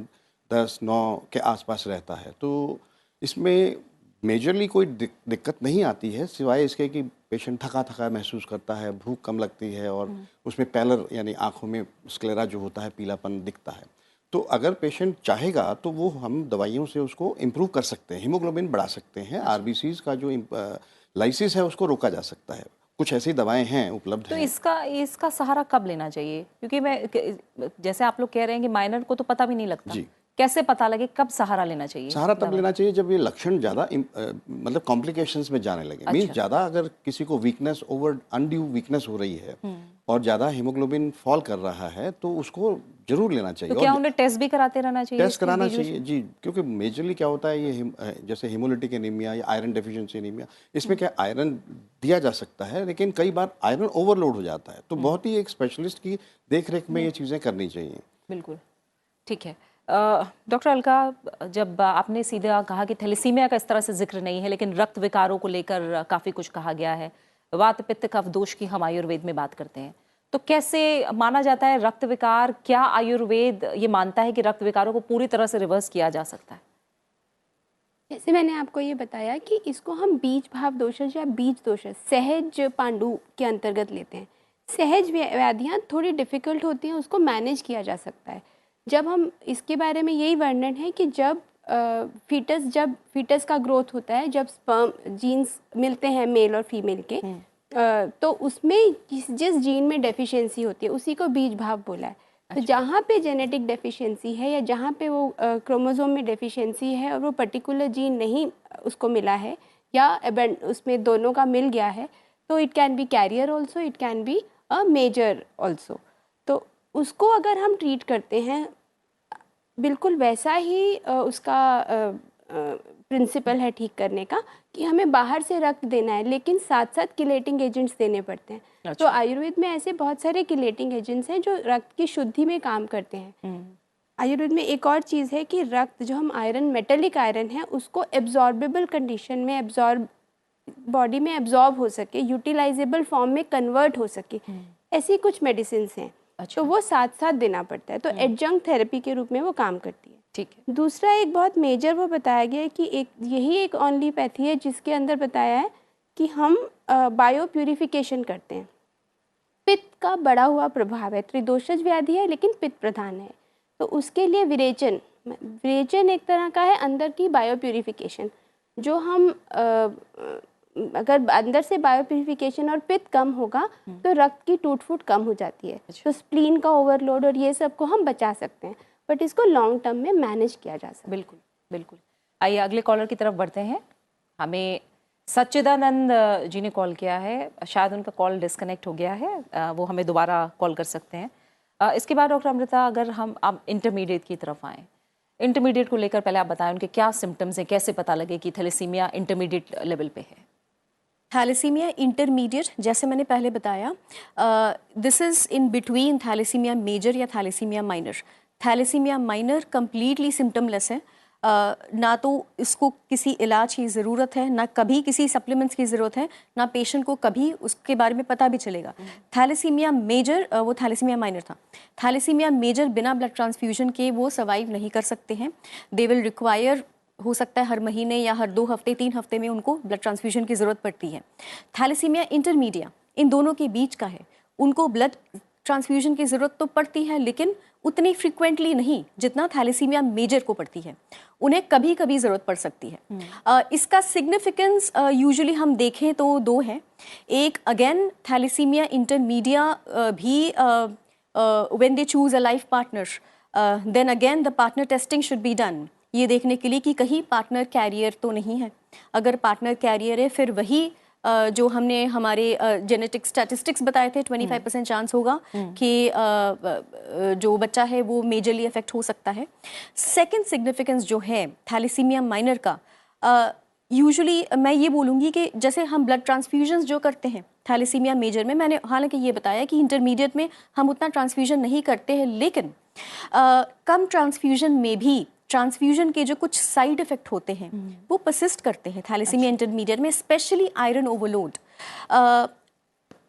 10-9 के आसपास रहता है। तो इसमें मेजरली कोई दिक्कत नहीं आती है, सिवाय इसके कि पेशेंट थका थका महसूस करता है, भूख कम लगती है और उसमें पैलर यानी आँखों में स्क्लेरा जो होता है, पीलापन दिखता है। तो अगर पेशेंट चाहेगा तो वो हम दवाइयों से उसको इम्प्रूव कर सकते हैं, हीमोग्लोबिन बढ़ा सकते हैं, आरबीसीज का जो लाइसिस है उसको रोका जा सकता है। कुछ ऐसी दवाएं हैं उपलब्ध तो हैं। इसका सहारा कब लेना चाहिए? क्योंकि जैसे आप लोग कह रहे हैं कि माइनर को तो पता भी नहीं लगता, जी। कैसे पता लगे, कब सहारा लेना चाहिए? सहारा तब लेना चाहिए जब ये लक्षण ज़्यादा मतलब कॉम्प्लिकेशंस में जाने लगे। मीन्स ज़्यादा अगर किसी को वीकनेस ओवर अनड्यू वीकनेस हो रही है और ज़्यादा हीमोग्लोबिन फॉल कर रहा है तो उसको जरूर लेना चाहिए। तो क्या उन्हें टेस्ट भी कराते रहना चाहिए? टेस्ट कराना चाहिए जी, क्योंकि मेजरली क्या होता है ये जैसे हीमोलिटिक एनीमिया या आयरन डेफिशिएंसी एनीमिया, इसमें क्या आयरन दिया जा सकता है, लेकिन कई बार आयरन ओवरलोड हो जाता है। तो बहुत ही एक स्पेशलिस्ट की देखरेख में ये चीज़ें करनी चाहिए। बिल्कुल ठीक है। डॉक्टर अलका, जब आपने सीधा कहा कि थैलेसीमिया का इस तरह से जिक्र नहीं है, लेकिन रक्त विकारों को लेकर काफ़ी कुछ कहा गया है, वात पित्त कफ दोष की हम आयुर्वेद में बात करते हैं, तो कैसे माना जाता है रक्त विकार? क्या आयुर्वेद ये मानता है कि रक्त विकारों को पूरी तरह से रिवर्स किया जा सकता है? जैसे मैंने आपको ये बताया कि इसको हम बीज भाव दोषज या बीज दोषज सहज पांडु के अंतर्गत लेते हैं। सहज व्याधियाँ थोड़ी डिफ़िकल्ट होती हैं, उसको मैनेज किया जा सकता है। जब हम इसके बारे में यही वर्णन है कि जब फीटस का ग्रोथ होता है, जब स्पर्म जीन्स मिलते हैं मेल और फीमेल के, तो उसमें जिस जीन में डेफिशिएंसी होती है उसी को बीज भाव बोला है। तो जहाँ पे जेनेटिक डेफिशिएंसी है या जहाँ पे वो क्रोमोसोम में डेफिशिएंसी है और वो पर्टिकुलर जीन नहीं उसको मिला है या उसमें दोनों का मिल गया है, तो it can be carrier also, it can be a major also. तो उसको अगर हम ट्रीट करते हैं, बिल्कुल वैसा ही उसका प्रिंसिपल है ठीक करने का कि हमें बाहर से रक्त देना है, लेकिन साथ साथ किलेटिंग एजेंट्स देने पड़ते हैं। अच्छा। तो आयुर्वेद में ऐसे बहुत सारे किलेटिंग एजेंट्स हैं जो रक्त की शुद्धि में काम करते हैं। आयुर्वेद में एक और चीज़ है कि रक्त जो हम आयरन, मेटेलिक आयरन है, उसको एब्जॉर्बेबल कंडीशन में बॉडी में एब्जॉर्ब हो सके, यूटिलाइजेबल फॉर्म में कन्वर्ट हो सके, ऐसी कुछ मेडिसिन हैं। अच्छा। तो वो साथ साथ देना पड़ता है, तो एडजंक्ट थेरेपी के रूप में वो काम करती है। ठीक है। दूसरा एक बहुत मेजर वो बताया गया है कि यही एक ओनली पैथी है जिसके अंदर बताया है कि हम बायो प्यूरिफिकेशन करते हैं। पित्त का बढ़ा हुआ प्रभाव है, त्रिदोषज व्याधि है लेकिन पित्त प्रधान है, तो उसके लिए विरेचन एक तरह का है अंदर की बायो प्यूरिफिकेशन। जो हम अगर अंदर से बायो प्यूरिफिकेशन और पित्त कम होगा तो रक्त की टूट फूट कम हो जाती है। तो स्प्लीन का ओवरलोड और ये सब को हम बचा सकते हैं, बट इसको लॉन्ग टर्म में मैनेज किया जा सकता है। बिल्कुल बिल्कुल। आइए अगले कॉलर की तरफ बढ़ते हैं। हमें सच्चिदानंद जी ने कॉल किया है, शायद उनका कॉल डिस्कनेक्ट हो गया है, वो हमें दोबारा कॉल कर सकते हैं। इसके बाद डॉक्टर अमृता, अगर हम अब इंटरमीडिएट की तरफ आएँ, इंटरमीडिएट को लेकर पहले आप बताएं उनके क्या सिम्टम्स हैं, कैसे पता लगे कि थैलेसीमिया इंटरमीडिएट लेवल पे है? थैलेसीमिया इंटरमीडिएट, जैसे मैंने पहले बताया, this is in between thalassaemia major या thalassaemia minor. Thalassaemia minor completely symptomless है। ना तो इसको किसी इलाज की ज़रूरत है, ना कभी किसी सप्लीमेंट्स की ज़रूरत है, ना पेशेंट को कभी उसके बारे में पता भी चलेगा। थैलेसीमिया मेजर, वो थैलेसीमिया माइनर था। थैलेसीमिया मेजर बिना ब्लड ट्रांसफ्यूजन के वो सर्वाइव नहीं कर सकते हैं। दे विल रिक्वायर, हो सकता है हर महीने या हर 2 हफ्ते 3 हफ्ते में उनको ब्लड ट्रांसफ्यूजन की ज़रूरत पड़ती है। थैलेसीमिया इंटरमीडिया इन दोनों के बीच का है, उनको ब्लड ट्रांसफ्यूजन की ज़रूरत तो पड़ती है, लेकिन उतनी फ्रिक्वेंटली नहीं जितना थैलेसीमिया मेजर को पड़ती है। उन्हें कभी कभी ज़रूरत पड़ सकती है। इसका सिग्निफिकेंस यूजुअली हम देखें तो 2 है। एक, अगेन थैलेसीमिया इंटरमीडिया भी when they choose a life partner, then again the partner testing should be done, ये देखने के लिए कि कहीं पार्टनर कैरियर तो नहीं है। अगर पार्टनर कैरियर है, फिर वही जो हमने हमारे जेनेटिक स्टैटिस्टिक्स बताए थे, 25% चांस होगा कि जो बच्चा है वो मेजरली अफेक्ट हो सकता है। सेकंड सिग्निफिकेंस जो है थैलेसीमिया माइनर का, यूजुअली मैं ये बोलूँगी कि जैसे हम ब्लड ट्रांसफ्यूजन्स जो करते हैं थैलेसीमिया मेजर में, मैंने हालांकि ये बताया कि इंटरमीडिएट में हम उतना ट्रांसफ्यूजन नहीं करते हैं, लेकिन कम ट्रांसफ्यूजन में भी ट्रांसफ्यूजन के जो कुछ साइड इफेक्ट होते हैं वो परसिस्ट करते हैं थैलेसीमिया इंटरमीडिएट में, स्पेशली आयरन ओवरलोड।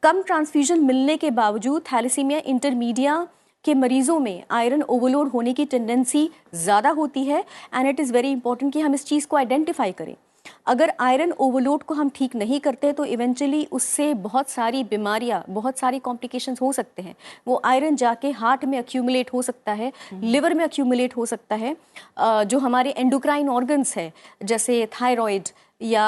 कम ट्रांसफ्यूजन मिलने के बावजूद थैलेसीमिया इंटरमीडिया के मरीजों में आयरन ओवरलोड होने की टेंडेंसी ज़्यादा होती है। And it is very important कि हम इस चीज़ को आइडेंटिफाई करें। अगर आयरन ओवरलोड को हम ठीक नहीं करते तो इवेंचुअली उससे बहुत सारी बीमारियां, बहुत सारी कॉम्प्लिकेशंस हो सकते हैं। वो आयरन जाके हार्ट में अक्यूमुलेट हो सकता है, लिवर में अक्यूमुलेट हो सकता है, जो हमारे एंडोक्राइन ऑर्गन्स है जैसे थायराइड या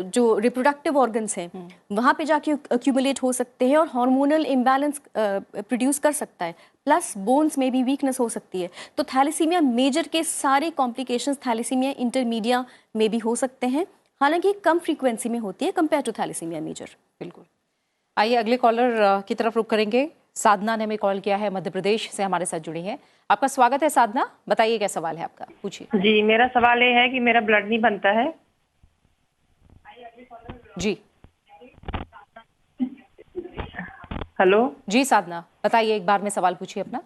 जो रिप्रोडक्टिव ऑर्गन्स हैं वहाँ पे जाके अक्यूमुलेट हो सकते हैं और हार्मोनल इम्बैलेंस प्रोड्यूस कर सकता है, प्लस बोन्स में भी वीकनेस हो सकती है। तो थैलेसीमिया मेजर के सारे कॉम्प्लिकेशंस थैलेसीमिया इंटरमीडिया में भी हो सकते हैं, हालांकि कम फ्रीक्वेंसी में होती है कंपेयर टू थैलेसीमिया मेजर। बिल्कुल। आइए अगले कॉलर की तरफ रुख करेंगे। साधना ने हमें कॉल किया है, मध्य प्रदेश से हमारे साथ जुड़ी हैं। आपका स्वागत है साधना, बताइए क्या सवाल है आपका, पूछिए। जी, मेरा सवाल ये है कि मेरा ब्लड नहीं बनता है। जी हेलो जी साधना, बताइए, एक बार में सवाल पूछिए अपना।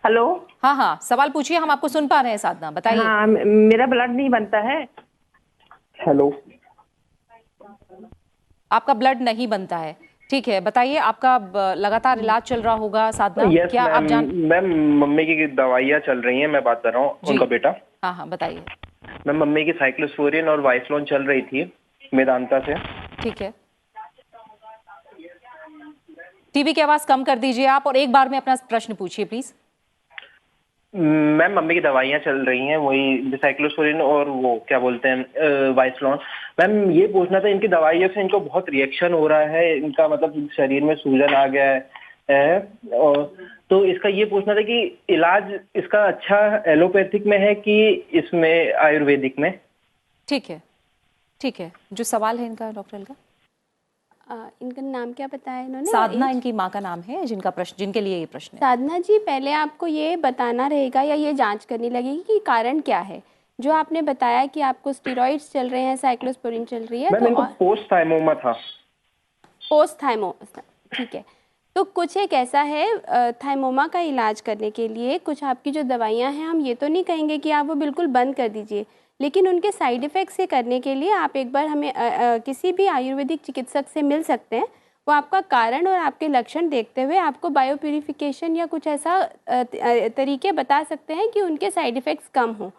हेलो, हाँ हाँ, सवाल पूछिए, हम आपको सुन पा रहे हैं साधना, बताइए। हाँ, मेरा ब्लड नहीं बनता है। हेलो, आपका ब्लड नहीं बनता है, ठीक है, बताइए। आपका लगातार इलाज चल रहा होगा साधना, यस क्या आप जान? मैम, मम्मी की दवाइयाँ चल रही हैं, मैं बात कर रहा हूँ उनका बेटा। हाँ हाँ, बताइए। मैम, मम्मी की साइक्लोस्पोरिन और वाइफ्लोन चल रही थी मेदांता से। ठीक है, टीवी की आवाज कम कर दीजिए आप और एक बार में अपना प्रश्न पूछिए प्लीज। मैम, मम्मी की दवाइयाँ चल रही हैं, वही साइक्लोस्पोरिन और वो क्या बोलते हैं वाइफ्लोन। मैम, ये पूछना था, इनकी दवाइयों से इनको बहुत रिएक्शन हो रहा है, इनका मतलब शरीर में सूजन आ गया है। और तो इसका ये पूछना था कि इलाज इसका अच्छा एलोपैथिक में है कि इसमें आयुर्वेदिक में? ठीक है, ठीक है, जो सवाल है इनका डॉक्टर का। इनका नाम क्या बताया इन्होंने? साधना इनकी माँ का नाम है, जिनका प्रश्न, जिनके लिए ये प्रश्न है। साधना जी, पहले आपको ये बताना रहेगा या ये जांच करनी लगेगी कि कारण क्या है। जो आपने बताया कि आपको स्टेरॉइड्स चल रहे हैं, साइक्लोस्पोरिन चल रही है, मैम, इनको पोस्ट थाइमोमा था। पोस्ट थाइमोमा, ठीक है। तो कुछ एक ऐसा है, थाइमोमा का इलाज करने के लिए कुछ आपकी जो दवाइयाँ हैं, हम ये तो नहीं कहेंगे कि आप वो बिल्कुल बंद कर दीजिए, लेकिन उनके साइड इफ़ेक्ट से करने के लिए आप एक बार हमें किसी भी आयुर्वेदिक चिकित्सक से मिल सकते हैं। वो आपका कारण और आपके लक्षण देखते हुए आपको बायो प्यूरिफिकेशन या कुछ ऐसा तरीके बता सकते हैं कि उनके साइड इफ़ेक्ट्स कम हों।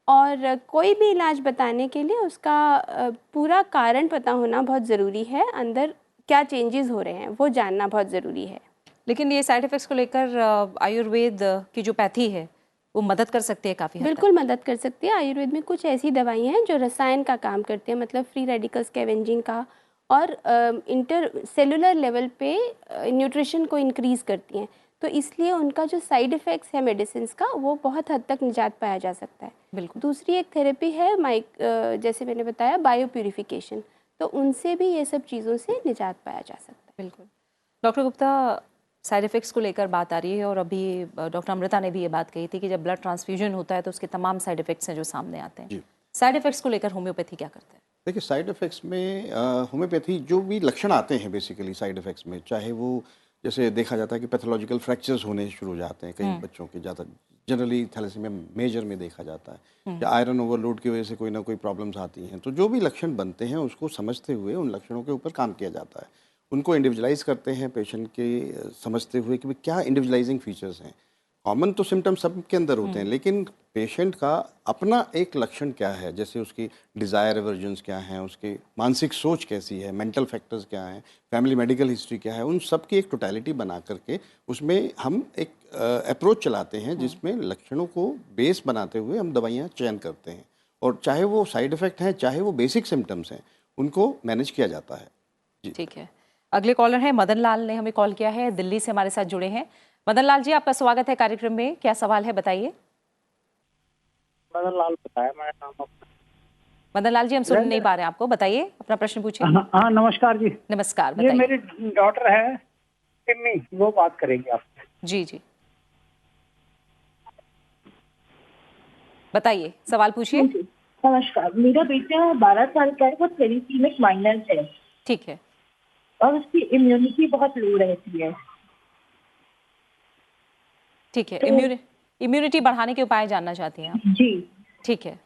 और कोई भी इलाज बताने के लिए उसका पूरा कारण पता होना बहुत ज़रूरी है, अंदर क्या चेंजेस हो रहे हैं वो जानना बहुत ज़रूरी है। लेकिन ये साइड इफ़ेक्ट्स को लेकर आयुर्वेद की जो पैथी है वो मदद कर सकती है काफ़ी हद तक। बिल्कुल मदद कर सकती है। आयुर्वेद में कुछ ऐसी दवाइयाँ हैं जो रसायन का काम करती हैं, मतलब फ्री रेडिकल स्कैवेंजिंग का, और इंटर सेलुलर लेवल पे न्यूट्रिशन को इंक्रीज़ करती हैं। तो इसलिए उनका जो साइड इफ़ेक्ट्स है मेडिसिन का, वो बहुत हद तक निजात पाया जा सकता है। बिल्कुल। दूसरी एक थेरेपी है जैसे मैंने बताया बायो प्यूरिफिकेशन, तो उनसे भी ये सब चीज़ों से निजात पाया जा सकता है। बिल्कुल। डॉक्टर गुप्ता, साइड इफ़ेक्ट्स को लेकर बात आ रही है और अभी डॉक्टर अमृता ने भी ये बात कही थी कि जब ब्लड ट्रांसफ्यूजन होता है तो उसके तमाम साइड इफ़ेक्ट्स हैं जो सामने आते हैं। साइड इफ़ेक्ट्स को लेकर होम्योपैथी क्या करता है? देखिए, साइड इफ़ेक्ट्स में होम्योपैथी जो भी लक्षण आते हैं बेसिकली साइड इफ़ेक्ट्स में, चाहे वो जैसे देखा जाता है कि पैथोलॉजिकल फ्रैक्चर्स होने शुरू हो जाते हैं कई बच्चों के, ज़्यादा जनरली थैलेसीमिया मेजर में देखा जाता है, या आयरन ओवरलोड की वजह से कोई ना कोई प्रॉब्लम्स आती हैं, तो जो भी लक्षण बनते हैं उसको समझते हुए उन लक्षणों के ऊपर काम किया जाता है। उनको इंडिविजुअलाइज करते हैं पेशेंट के समझते हुए कि भाई क्या इंडिविजुअलाइजिंग फीचर्स हैं। कॉमन तो सिम्टम्स सबके अंदर होते हैं, लेकिन पेशेंट का अपना एक लक्षण क्या है, जैसे उसकी डिज़ायर एवर्जन्स क्या हैं, उसकी मानसिक सोच कैसी है, मेंटल फैक्टर्स क्या हैं, फैमिली मेडिकल हिस्ट्री क्या है, उन सब की एक टोटलिटी बना करके उसमें हम एक अप्रोच चलाते हैं जिसमें लक्षणों को बेस बनाते हुए हम दवाइयाँ चयन करते हैं, और चाहे वो साइड इफ़ेक्ट हैं चाहे वो बेसिक सिम्टम्स हैं उनको मैनेज किया जाता है। जी ठीक है, अगले कॉलर हैं मदन लाल ने हमें कॉल किया है, दिल्ली से हमारे साथ जुड़े हैं। मदन लाल जी, आपका स्वागत है कार्यक्रम में, क्या सवाल है बताइए। मदन लाल बताया मेरा नाम। मदन लाल जी, हम सुन नहीं पा रहे हैं आपको, बताइए अपना प्रश्न पूछिए। हाँ नमस्कार जी। नमस्कार, ये बताइए। मेरी डॉटर है टिम्मी, वो बात करेंगे आपसे। जी जी, बताइए, सवाल पूछिए। नमस्कार, मेरा बेटा 12 साल का है, वो थैलेसीमिक माइनर है। ठीक है, और उसकी इम्यूनिटी बहुत लो रहती है। ठीक है, इम्यूनिटी बढ़ाने के उपाय जानना चाहती हैं आप? जी ठीक है,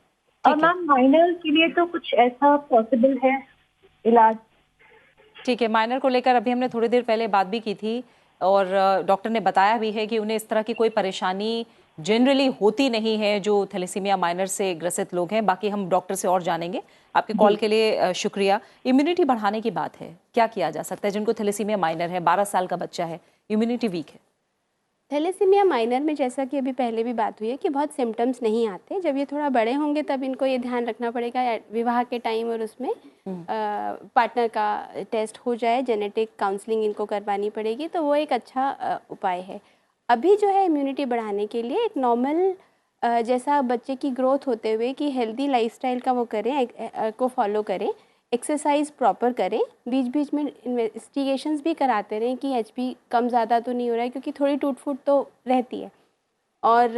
और मैम माइनर के लिए तो कुछ ऐसा पॉसिबल है इलाज? ठीक है, माइनर को लेकर अभी हमने थोड़ी देर पहले बात भी की थी और डॉक्टर ने बताया भी है कि उन्हें इस तरह की कोई परेशानी जनरली होती नहीं है जो थैलेसीमिया माइनर से ग्रसित लोग हैं। बाकी हम डॉक्टर से और जानेंगे। आपके कॉल के लिए शुक्रिया। इम्यूनिटी बढ़ाने की बात है, क्या किया जा सकता है जिनको थैलेसीमिया माइनर है, 12 साल का बच्चा है, इम्यूनिटी वीक है? थैलेसीमिया माइनर में जैसा कि अभी पहले भी बात हुई है कि बहुत सिम्टम्स नहीं आते। जब ये थोड़ा बड़े होंगे तब इनको ये ध्यान रखना पड़ेगा विवाह के टाइम और उसमें पार्टनर का टेस्ट हो जाए, जेनेटिक काउंसलिंग इनको करवानी पड़ेगी, तो वो एक अच्छा उपाय है। अभी जो है इम्यूनिटी बढ़ाने के लिए एक नॉर्मल जैसा बच्चे की ग्रोथ होते हुए कि हेल्दी लाइफस्टाइल का वो करें, को फॉलो करें, एक्सरसाइज प्रॉपर करें, बीच बीच में इन्वेस्टिगेशंस भी कराते रहें कि एचपी कम ज़्यादा तो नहीं हो रहा है, क्योंकि थोड़ी टूट फूट तो रहती है। और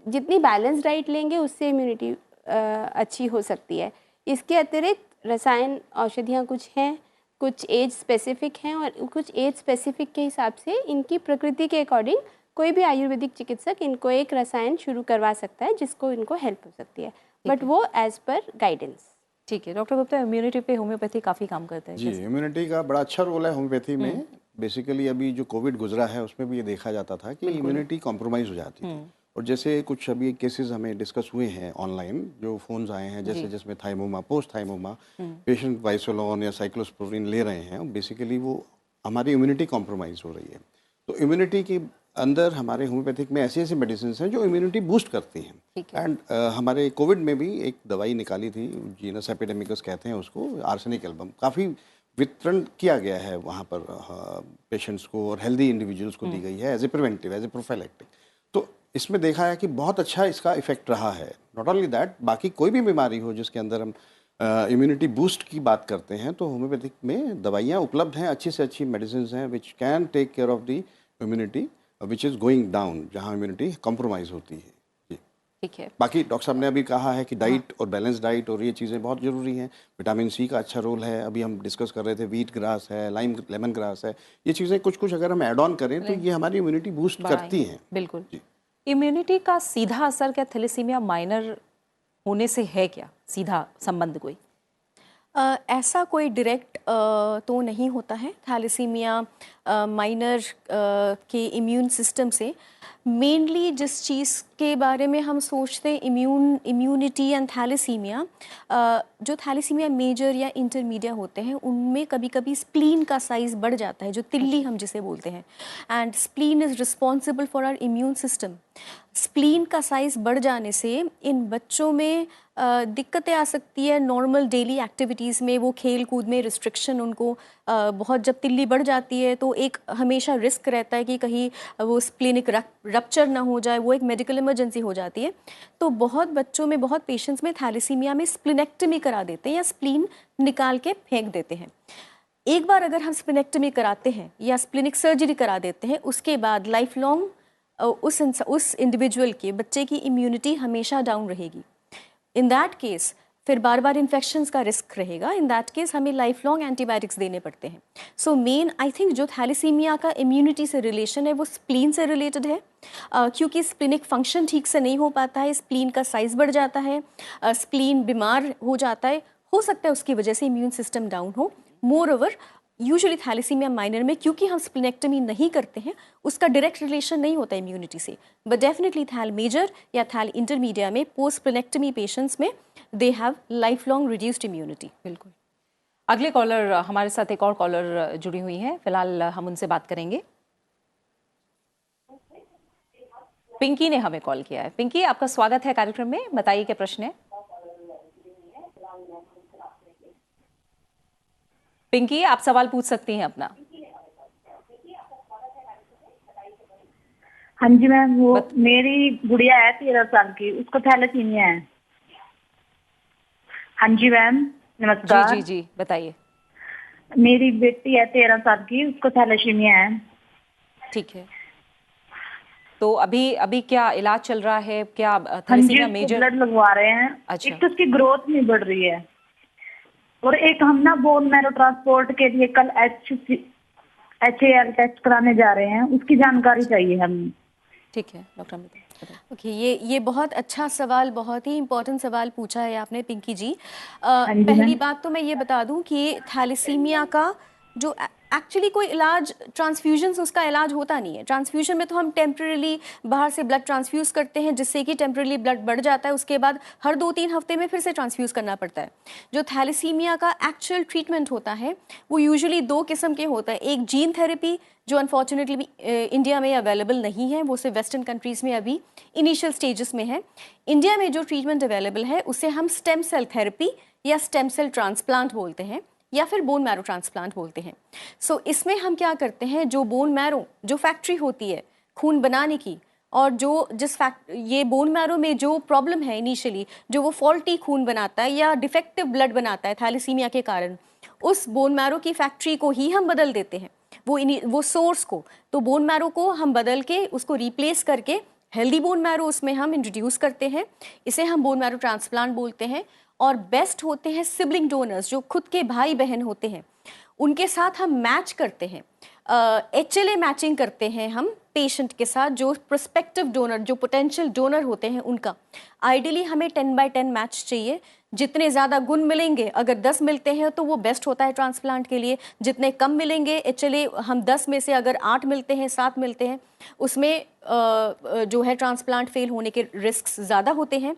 जितनी बैलेंस डाइट लेंगे उससे इम्यूनिटी अच्छी हो सकती है। इसके अतिरिक्त रसायन औषधियाँ कुछ हैं, कुछ एज स्पेसिफिक हैं, और कुछ एज स्पेसिफिक के हिसाब से इनकी प्रकृति के अकॉर्डिंग कोई भी आयुर्वेदिक चिकित्सक इनको एक रसायन शुरू करवा सकता है जिसको इनको हेल्प हो सकती है, बट वो एज पर गाइडेंस। ठीक है डॉक्टर गुप्ता, इम्यूनिटी पे होम्योपैथी काफ़ी काम करता है। जी, इम्यूनिटी का बड़ा अच्छा रोल है होम्योपैथी में। बेसिकली अभी जो कोविड गुजरा है उसमें भी ये देखा जाता था कि इम्यूनिटी कॉम्प्रोमाइज़ हो जाती है, और जैसे कुछ अभी केसेस हमें डिस्कस हुए हैं ऑनलाइन, जो फोन्स आए हैं, जैसे जिसमें थाइमोमा, पोस्ट थाइमोमा पेशेंट वाइसोलोन या साइक्लोस्पोरिन ले रहे हैं, बेसिकली वो हमारी इम्यूनिटी कॉम्प्रोमाइज़ हो रही है। तो इम्यूनिटी के अंदर हमारे होम्योपैथिक में ऐसी ऐसी मेडिसिन हैं जो इम्यूनिटी बूस्ट करती हैं। एंड हमारे कोविड में भी एक दवाई निकाली थी, जीनस एपिडेमिकस कहते हैं उसको, आर्सेनिक एल्बम, काफ़ी वितरण किया गया है वहाँ पर पेशेंट्स को और हेल्दी इंडिविजुअल्स को दी गई है as a preventive, as a prophylactic. तो इसमें देखा है कि बहुत अच्छा इसका इफेक्ट रहा है। नॉट ओनली दैट, बाकी कोई भी बीमारी हो जिसके अंदर हम इम्यूनिटी बूस्ट की बात करते हैं तो होम्योपैथिक में दवाइयाँ उपलब्ध हैं, अच्छी से अच्छी मेडिसिन हैं which can take care of the immunity which is going down, जहाँ इम्यूनिटी कॉम्प्रोमाइज़ होती है। जी ठीक है। बाकी डॉक्टर साहब ने अभी कहा है कि डाइट और बैलेंस डाइट और ये चीज़ें बहुत ज़रूरी हैं। विटामिन सी का अच्छा रोल है, अभी हम डिस्कस कर रहे थे, व्हीट ग्रास है, लेमन ग्रास है, ये चीज़ें कुछ कुछ अगर हम ऐड ऑन करें तो ये हमारी इम्यूनिटी बूस्ट करती हैं। बिल्कुल। इम्यूनिटी का सीधा असर क्या थैलेसीमिया माइनर होने से है, क्या सीधा संबंध कोई? ऐसा कोई डायरेक्ट तो नहीं होता है थैलेसीमिया माइनर के इम्यून सिस्टम से। मेनली जिस चीज़ के बारे में हम सोचते हैं इम्यूनिटी एंड थैलेसीमिया, जो थैलेसीमिया मेजर या इंटरमीडिया होते हैं उनमें कभी कभी स्प्लीन का साइज़ बढ़ जाता है, जो तिल्ली हम जिसे बोलते हैं, and spleen is responsible for our immune system. Spleen का साइज़ बढ़ जाने से इन बच्चों में दिक्कतें आ सकती है नॉर्मल डेली एक्टिविटीज़ में, वो खेल कूद में रिस्ट्रिक्शन उनको बहुत, जब तिल्ली बढ़ जाती है तो एक हमेशा रिस्क रहता है कि कहीं वो स्प्लीनिक रप्चर ना हो जाए, वो एक मेडिकल इमरजेंसी हो जाती है। तो बहुत बच्चों में, बहुत पेशेंट्स में थैलेसीमिया में स्प्लीनेक्टमी करा देते हैं या स्प्लीन निकाल के फेंक देते हैं। एक बार अगर हम स्प्लेनेक्टमी कराते हैं या स्प्लिनिक सर्जरी करा देते हैं, उसके बाद लाइफ लॉन्ग उस इंडिविजुअल के बच्चे की इम्यूनिटी हमेशा डाउन रहेगी। इन दैट केस फिर बार बार इन्फेक्शंस का रिस्क रहेगा। इन दैट केस हमें लाइफ लॉन्ग एंटीबायोटिक्स देने पड़ते हैं। सो मेन आई थिंक जो थैलेसीमिया का इम्यूनिटी से रिलेशन है वो स्प्लीन से रिलेटेड है, क्योंकि स्प्लिनिक फंक्शन ठीक से नहीं हो पाता है, स्प्लीन का साइज बढ़ जाता है, स्प्लीन बीमार हो जाता है, हो सकता है उसकी वजह से इम्यून सिस्टम डाउन हो। Moreover usually thalassemia minor में क्योंकि हम स्प्लिनेक्टमी नहीं करते हैं, उसका डायरेक्ट रिलेशन नहीं होता इम्यूनिटी से, बट डेफिनेटली थैल मेजर या थैल इंटरमीडिया में पोस्ट स्प्लिनेक्टमी पेशेंट्स में they have life long reduced immunity. बिल्कुल। अगले कॉलर, हमारे साथ एक और कॉलर जुड़ी हुई हैं, फिलहाल हम उनसे बात करेंगे। पिंकी ने हमें कॉल किया है। पिंकी, आपका स्वागत है कार्यक्रम में, बताइए क्या प्रश्न है। पिंकी, आप सवाल पूछ सकती हैं अपना। हाँ जी मैम, वो मेरी गुड़िया है 13 साल की, उसको थैलेसीमिया है। हाँ जी मैम, नमस्कार। जी जी जी, बताइए। मेरी बेटी है 13 साल की, उसको थैलेसीमिया है। ठीक है, तो अभी क्या इलाज चल रहा है? क्या हाँ जी, थैलेसीमिया मेजर? ब्लड लगवा रहे हैं। अच्छा। एक तो उसकी ग्रोथ नहीं बढ़ रही है, और एक हम ना बोन मैरो ट्रांसपोर्ट के लिए कल HAL टेस्ट कराने जा रहे हैं, उसकी जानकारी चाहिए हमें। ठीक है डॉक्टर अमित। ओके, ये बहुत अच्छा सवाल, बहुत ही इंपॉर्टेंट सवाल पूछा है आपने पिंकी जी। पहली बात तो मैं ये बता दूं कि थैलेसीमिया का जो एक्चुअली कोई इलाज, ट्रांसफ्यूजन से उसका इलाज होता नहीं है। ट्रांसफ्यूजन में तो हम टेम्परेली बाहर से ब्लड ट्रांसफ्यूज करते हैं, जिससे कि टेम्परेली ब्लड बढ़ जाता है, उसके बाद हर 2-3 हफ्ते में फिर से ट्रांसफ्यूज करना पड़ता है। जो थैलेसीमिया का एक्चुअल ट्रीटमेंट होता है वो यूजुअली 2 किस्म के होता है। एक जीन थेरेपी, जो अनफॉर्चुनेटली इंडिया में अवेलेबल नहीं है, वो सिर्फ वेस्टर्न कंट्रीज़ में अभी इनिशियल स्टेजेस में है। इंडिया में जो ट्रीटमेंट अवेलेबल है उसे हम स्टेम सेल थेरेपी या स्टेम सेल ट्रांसप्लांट बोलते हैं, या फिर बोन मैरो ट्रांसप्लांट बोलते हैं। सो इसमें हम क्या करते हैं, जो बोन मैरो, जो फैक्ट्री होती है खून बनाने की, और ये बोन मैरो में जो प्रॉब्लम है इनिशियली, जो वो फॉल्टी खून बनाता है या डिफेक्टिव ब्लड बनाता है थैलेसीमिया के कारण, उस बोन मैरो की फैक्ट्री को ही हम बदल देते हैं, वो सोर्स को। तो बोन मैरो को हम बदल के उसको रिप्लेस करके हेल्दी बोन मैरो उसमें हम इंट्रोड्यूस करते हैं। इसे हम बोन मैरो ट्रांसप्लांट बोलते हैं। और बेस्ट होते हैं सिबलिंग डोनर्स, जो खुद के भाई बहन होते हैं, उनके साथ हम मैच करते हैं, HLA मैचिंग करते हैं हम पेशेंट के साथ, जो प्रोस्पेक्टिव डोनर, जो पोटेंशियल डोनर होते हैं उनका। आइडियली हमें 10/10 मैच चाहिए। जितने ज़्यादा गुण मिलेंगे, अगर 10 मिलते हैं तो वो बेस्ट होता है ट्रांसप्लांट के लिए। जितने कम मिलेंगे HLA, हम 10 में से अगर 8 मिलते हैं, 7 मिलते हैं, उसमें जो है ट्रांसप्लांट फेल होने के रिस्क ज़्यादा होते हैं।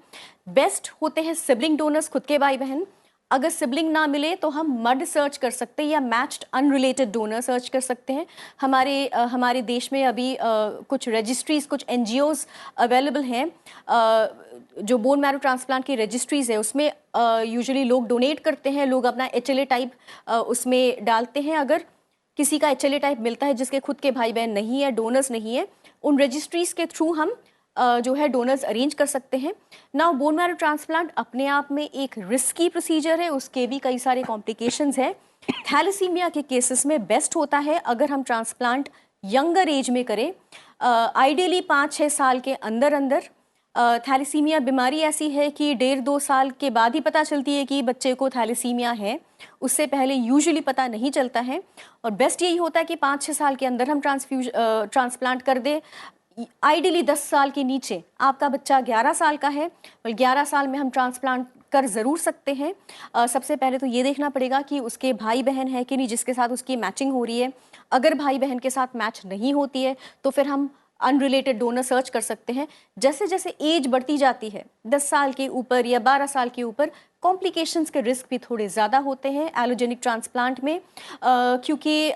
बेस्ट होते हैं सिबलिंग डोनर्स, खुद के भाई बहन। अगर सिबलिंग ना मिले तो हम मड सर्च कर सकते हैं या मैच्ड अनरिलेटेड डोनर सर्च कर सकते हैं। हमारे देश में अभी कुछ रजिस्ट्रीज, कुछ NGOs अवेलेबल हैं, जो बोन मैरो ट्रांसप्लांट की रजिस्ट्रीज है, उसमें यूजुअली लोग डोनेट करते हैं, लोग अपना HLA टाइप उसमें डालते हैं। अगर किसी का HLA टाइप मिलता है जिसके खुद के भाई बहन नहीं है, डोनर्स नहीं है, उन रजिस्ट्रीज के थ्रू हम जो है डोनर्स अरेंज कर सकते हैं। नाउ बोन मैरो ट्रांसप्लांट अपने आप में एक रिस्की प्रोसीजर है, उसके भी कई सारे कॉम्प्लिकेशंस हैं। थैलेसीमिया के केसेस में बेस्ट होता है अगर हम ट्रांसप्लांट यंगर एज में करें, आइडियली 5-6 साल के अंदर अंदर। थैलेसीमिया बीमारी ऐसी है कि 1.5-2 साल के बाद ही पता चलती है कि बच्चे को थैलेसीमिया है, उससे पहले यूजुअली पता नहीं चलता है। और बेस्ट यही होता है कि 5-6 साल के अंदर हम ट्रांसप्लांट कर दें। आइडियली 10 साल के नीचे, आपका बच्चा 11 साल का है, और 11 साल में हम ट्रांसप्लांट कर ज़रूर सकते हैं। सबसे पहले तो ये देखना पड़ेगा कि उसके भाई बहन है कि नहीं जिसके साथ उसकी मैचिंग हो रही है। अगर भाई बहन के साथ मैच नहीं होती है तो फिर हम अनरिलेटेड डोनर सर्च कर सकते हैं। जैसे जैसे एज बढ़ती जाती है, 10 साल के ऊपर या 12 साल के ऊपर, कॉम्प्लिकेशंस के रिस्क भी थोड़े ज़्यादा होते हैं एलोजेनिक ट्रांसप्लांट में, क्योंकि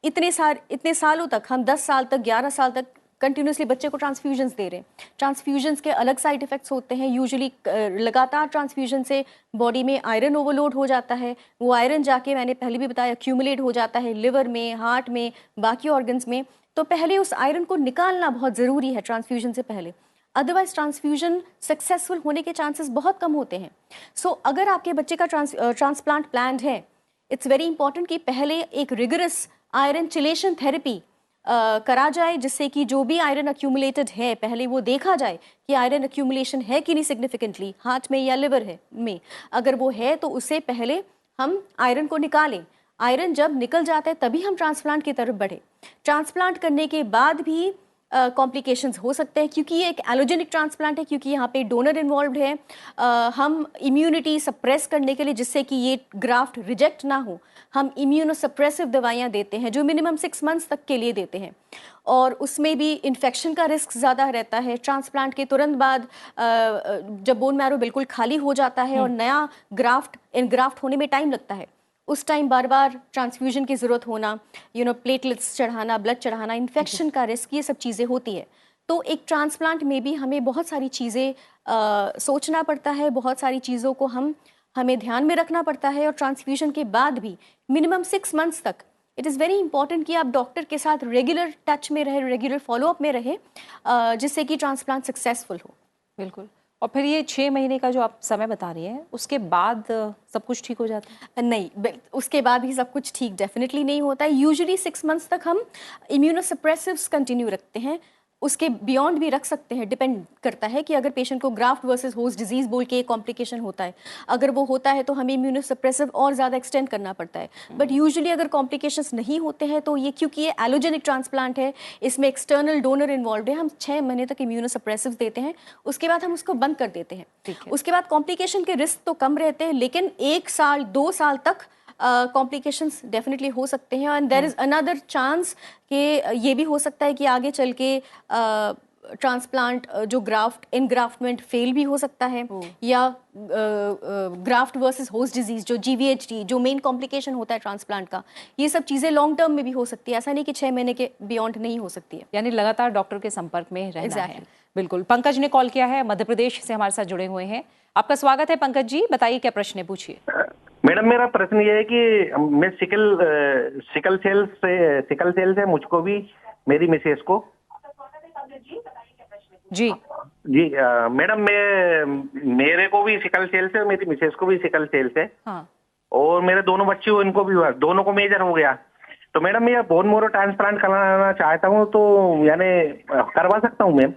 इतने सालों तक, हम 10 साल तक, 11 साल तक कंटिन्यूसली बच्चे को ट्रांसफ्यूजन्स दे रहे हैं। ट्रांसफ्यूजन्स के अलग साइड इफ़ेक्ट्स होते हैं। यूजुअली लगातार ट्रांसफ्यूजन से बॉडी में आयरन ओवरलोड हो जाता है। वो आयरन जाके, मैंने पहले भी बताया, एक्यूमुलेट हो जाता है लिवर में, हार्ट में, बाकी ऑर्गन्स में। तो पहले उस आयरन को निकालना बहुत ज़रूरी है ट्रांसफ्यूजन से पहले, अदरवाइज ट्रांसफ्यूजन सक्सेसफुल होने के चांसेस बहुत कम होते हैं। सो अगर आपके बच्चे का ट्रांसप्लांट प्लान्ड है इट्स वेरी इंपॉर्टेंट कि पहले एक रिगरस आयरन चिलेशन थेरेपी करा जाए, जिससे कि जो भी आयरन अक्यूमुलेटेड है पहले वो देखा जाए कि आयरन अक्यूमुलेशन है कि नहीं सिग्निफिकेंटली हार्ट में या लिवर है में। अगर वो है तो उससे पहले हम आयरन को निकालें। आयरन जब निकल जाता है तभी हम ट्रांसप्लांट की तरफ बढ़े। ट्रांसप्लांट करने के बाद भी कॉम्प्लिकेशंस हो सकते हैं, क्योंकि ये एक एलोजेनिक ट्रांसप्लांट है, क्योंकि यहाँ पे डोनर इन्वॉल्व है। हम इम्यूनिटी सप्रेस करने के लिए, जिससे कि ये ग्राफ्ट रिजेक्ट ना हो, हम इम्यूनोसप्रेसिव दवाइयाँ देते हैं जो मिनिमम 6 मंथ्स तक के लिए देते हैं, और उसमें भी इन्फेक्शन का रिस्क ज़्यादा रहता है। ट्रांसप्लांट के तुरंत बाद जब बोन मैरो बिल्कुल खाली हो जाता है और नया ग्राफ्ट इनग्राफ्ट होने में टाइम लगता है, उस टाइम बार बार ट्रांसफ्यूजन की ज़रूरत होना, प्लेटलेट्स चढ़ाना, ब्लड चढ़ाना, इन्फेक्शन का रिस्क, ये सब चीज़ें होती है। तो एक ट्रांसप्लांट में भी हमें बहुत सारी चीज़ें सोचना पड़ता है, बहुत सारी चीज़ों को हमें ध्यान में रखना पड़ता है। और ट्रांसफ्यूजन के बाद भी मिनिमम 6 मंथ्स तक इट इज़ वेरी इंपॉर्टेंट कि आप डॉक्टर के साथ रेगुलर टच में रहे, रेगुलर फॉलोअप में रहे, जिससे कि ट्रांसप्लांट सक्सेसफुल हो। बिल्कुल। और फिर ये 6 महीने का जो आप समय बता रही हैं, उसके बाद सब कुछ ठीक हो जाता है? नहीं, उसके बाद ही सब कुछ ठीक डेफिनेटली नहीं होता है। यूजुअली 6 मंथ्स तक हम इम्यूनोसप्रेसिव्स कंटिन्यू रखते हैं, उसके बियॉन्ड भी रख सकते हैं। डिपेंड करता है कि अगर पेशेंट को ग्राफ्ट वर्सेस होस्ट डिजीज बोल के एक कॉम्प्लिकेशन होता है, अगर वो होता है तो हमें इम्यूनोसप्रेसिव और ज़्यादा एक्सटेंड करना पड़ता है। बट यूजुअली अगर कॉम्प्लिकेशंस नहीं होते हैं तो ये, क्योंकि ये एलोजेनिक ट्रांसप्लांट है, इसमें एक्सटर्नल डोनर इन्वॉल्व है, हम 6 महीने तक इम्यूनोसप्रेसिव देते हैं, उसके बाद हम उसको बंद कर देते हैं। उसके बाद कॉम्प्लिकेशन के रिस्क तो कम रहते हैं, लेकिन 1 साल 2 साल तक कॉम्प्लिकेशंस डेफिनेटली हो सकते हैं। And there is another chance कि ये भी हो सकता है कि आगे चल के ट्रांसप्लांट जो इनग्राफ्टमेंट फेल भी हो सकता है, या ग्राफ्ट वर्सेस होस्ट डिजीज जो GVHD जो मेन कॉम्प्लिकेशन होता है ट्रांसप्लांट का, ये सब चीज़ें लॉन्ग टर्म में भी हो सकती है। ऐसा नहीं कि 6 महीने के बियॉन्ड नहीं हो सकती है। यानी लगातार डॉक्टर के संपर्क में रहना है। बिल्कुल। पंकज ने कॉल किया है, मध्य प्रदेश से हमारे साथ जुड़े हुए हैं। आपका स्वागत है पंकज जी, बताइए क्या प्रश्न है, पूछिए। मैडम, मेरा प्रश्न ये है कि मैं सिकल सेल से मुझको भी, मेरी मिसेस को जी मैडम, मेरे को भी सिकल सेल से, मेरी मिसेस को भी सिकल सेल से, हाँ। और मेरे दोनों बच्चे हो, इनको भी हुआ, दोनों को मेजर हो गया। तो मैडम मैं बोन मैरो ट्रांसप्लांट कराना चाहता हूँ, तो यानी करवा सकता हूँ मैम?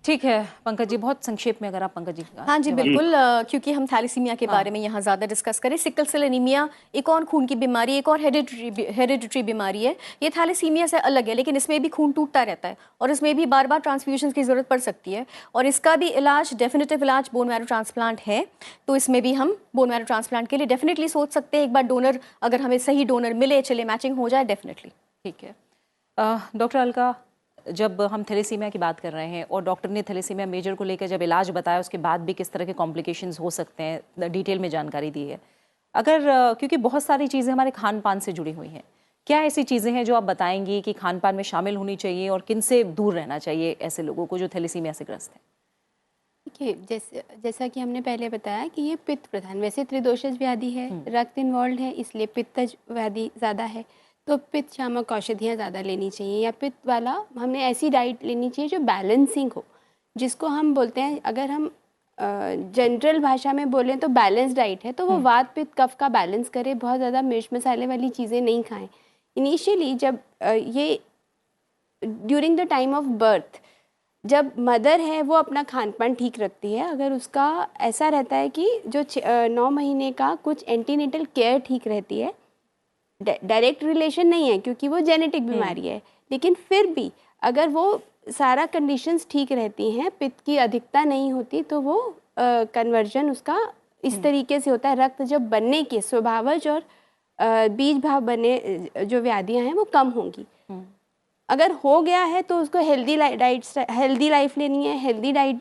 ठीक है पंकज जी, बहुत संक्षेप में अगर आप पंकज जी का। हाँ जी बिल्कुल, क्योंकि हम थैलेसीमिया के बारे में यहाँ ज़्यादा डिस्कस करें। सिकल सेल एनीमिया एक और खून की बीमारी, एक और हेरिडिटरी बीमारी है। ये थैलेसीमिया से अलग है, लेकिन इसमें भी खून टूटता रहता है और इसमें भी बार बार ट्रांसफ्यूजन की ज़रूरत पड़ सकती है, और इसका भी इलाज, डेफिनेटिव इलाज बोन मैरो ट्रांसप्लांट है। तो इसमें भी हम बोन मैरो ट्रांसप्लांट के लिए डेफिनेटली सोच सकते हैं। एक बार डोनर, अगर हमें सही डोनर मिले, चले मैचिंग हो जाए, डेफिनेटली। ठीक है। डॉक्टर अलका, जब हम थैलेसीमिया की बात कर रहे हैं और डॉक्टर ने थैलेसीमिया मेजर को लेकर जब इलाज बताया, उसके बाद भी किस तरह के कॉम्प्लिकेशंस हो सकते हैं, डिटेल में जानकारी दी है। अगर क्योंकि बहुत सारी चीज़ें हमारे खान पान से जुड़ी हुई हैं, क्या ऐसी चीज़ें हैं जो आप बताएंगी कि खान पान में शामिल होनी चाहिए और किन से दूर रहना चाहिए ऐसे लोगों को जो थैलेसीमिया से ग्रस्त हैं? देखिए, जैसा कि हमने पहले बताया कि ये पित्त प्रधान, वैसे त्रिदोषज व्याधि है, रक्त इन्वॉल्व है, इसलिए पित्तज व्याधि ज़्यादा है, तो पित्त शामक औषधियाँ ज़्यादा लेनी चाहिए, या पित्त वाला हमें ऐसी डाइट लेनी चाहिए जो बैलेंसिंग हो, जिसको हम बोलते हैं, अगर हम जनरल भाषा में बोलें तो बैलेंस डाइट है, तो वो वात पित्त कफ का बैलेंस करे, बहुत ज़्यादा मिर्च मसाले वाली चीज़ें नहीं खाएं। इनिशियली जब ये during the time of birth, जब मदर है वो अपना खान पान ठीक रखती है, अगर उसका ऐसा रहता है कि जो 9 महीने का कुछ एंटीनेटल केयर ठीक रहती है, डायरेक्ट रिलेशन नहीं है क्योंकि वो जेनेटिक बीमारी है, लेकिन फिर भी अगर वो सारा कंडीशंस ठीक रहती हैं, पित्त की अधिकता नहीं होती, तो वो कन्वर्जन उसका इस तरीके से होता है, रक्त जब बनने के स्वभावज और बीज भाव बने जो व्याधियां हैं वो कम होंगी। अगर हो गया है तो उसको हेल्दी लाइफ लेनी है, हेल्दी डाइट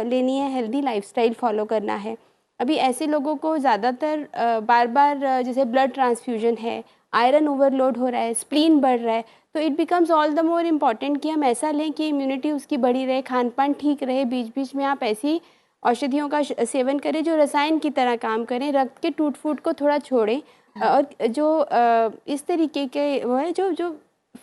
लेनी है, हेल्दी लाइफस्टाइल फॉलो करना है। अभी ऐसे लोगों को ज़्यादातर बार बार जैसे ब्लड ट्रांसफ्यूजन है, आयरन ओवरलोड हो रहा है, स्प्लीन बढ़ रहा है, तो it becomes all the more important कि हम ऐसा लें कि इम्यूनिटी उसकी बढ़ी रहे, खान पान ठीक रहे, बीच बीच में आप ऐसी औषधियों का सेवन करें जो रसायन की तरह काम करें, रक्त के टूट फूट को थोड़ा छोड़ें, और जो इस तरीके के वो है जो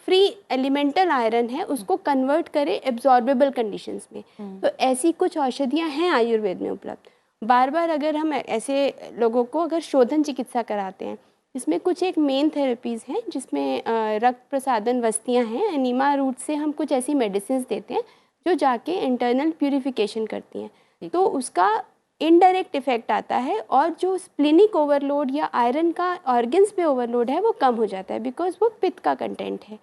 फ्री एलिमेंटल आयरन है उसको कन्वर्ट करें एब्जॉर्बेबल कंडीशंस में। तो ऐसी कुछ औषधियाँ हैं आयुर्वेद में उपलब्ध, बार बार अगर हम ऐसे लोगों को अगर शोधन चिकित्सा कराते हैं, इसमें कुछ एक मेन थेरेपीज़ हैं जिसमें रक्त प्रसादन वस्तियाँ हैं, एनीमा रूट से हम कुछ ऐसी मेडिसिन देते हैं जो जाके इंटरनल प्यूरिफिकेशन करती हैं, तो उसका इनडायरेक्ट इफेक्ट आता है और जो स्प्लिनिक ओवरलोड या आयरन का ऑर्गन्स पे ओवरलोड है वो कम हो जाता है, बिकॉज वो पित्त का कंटेंट है।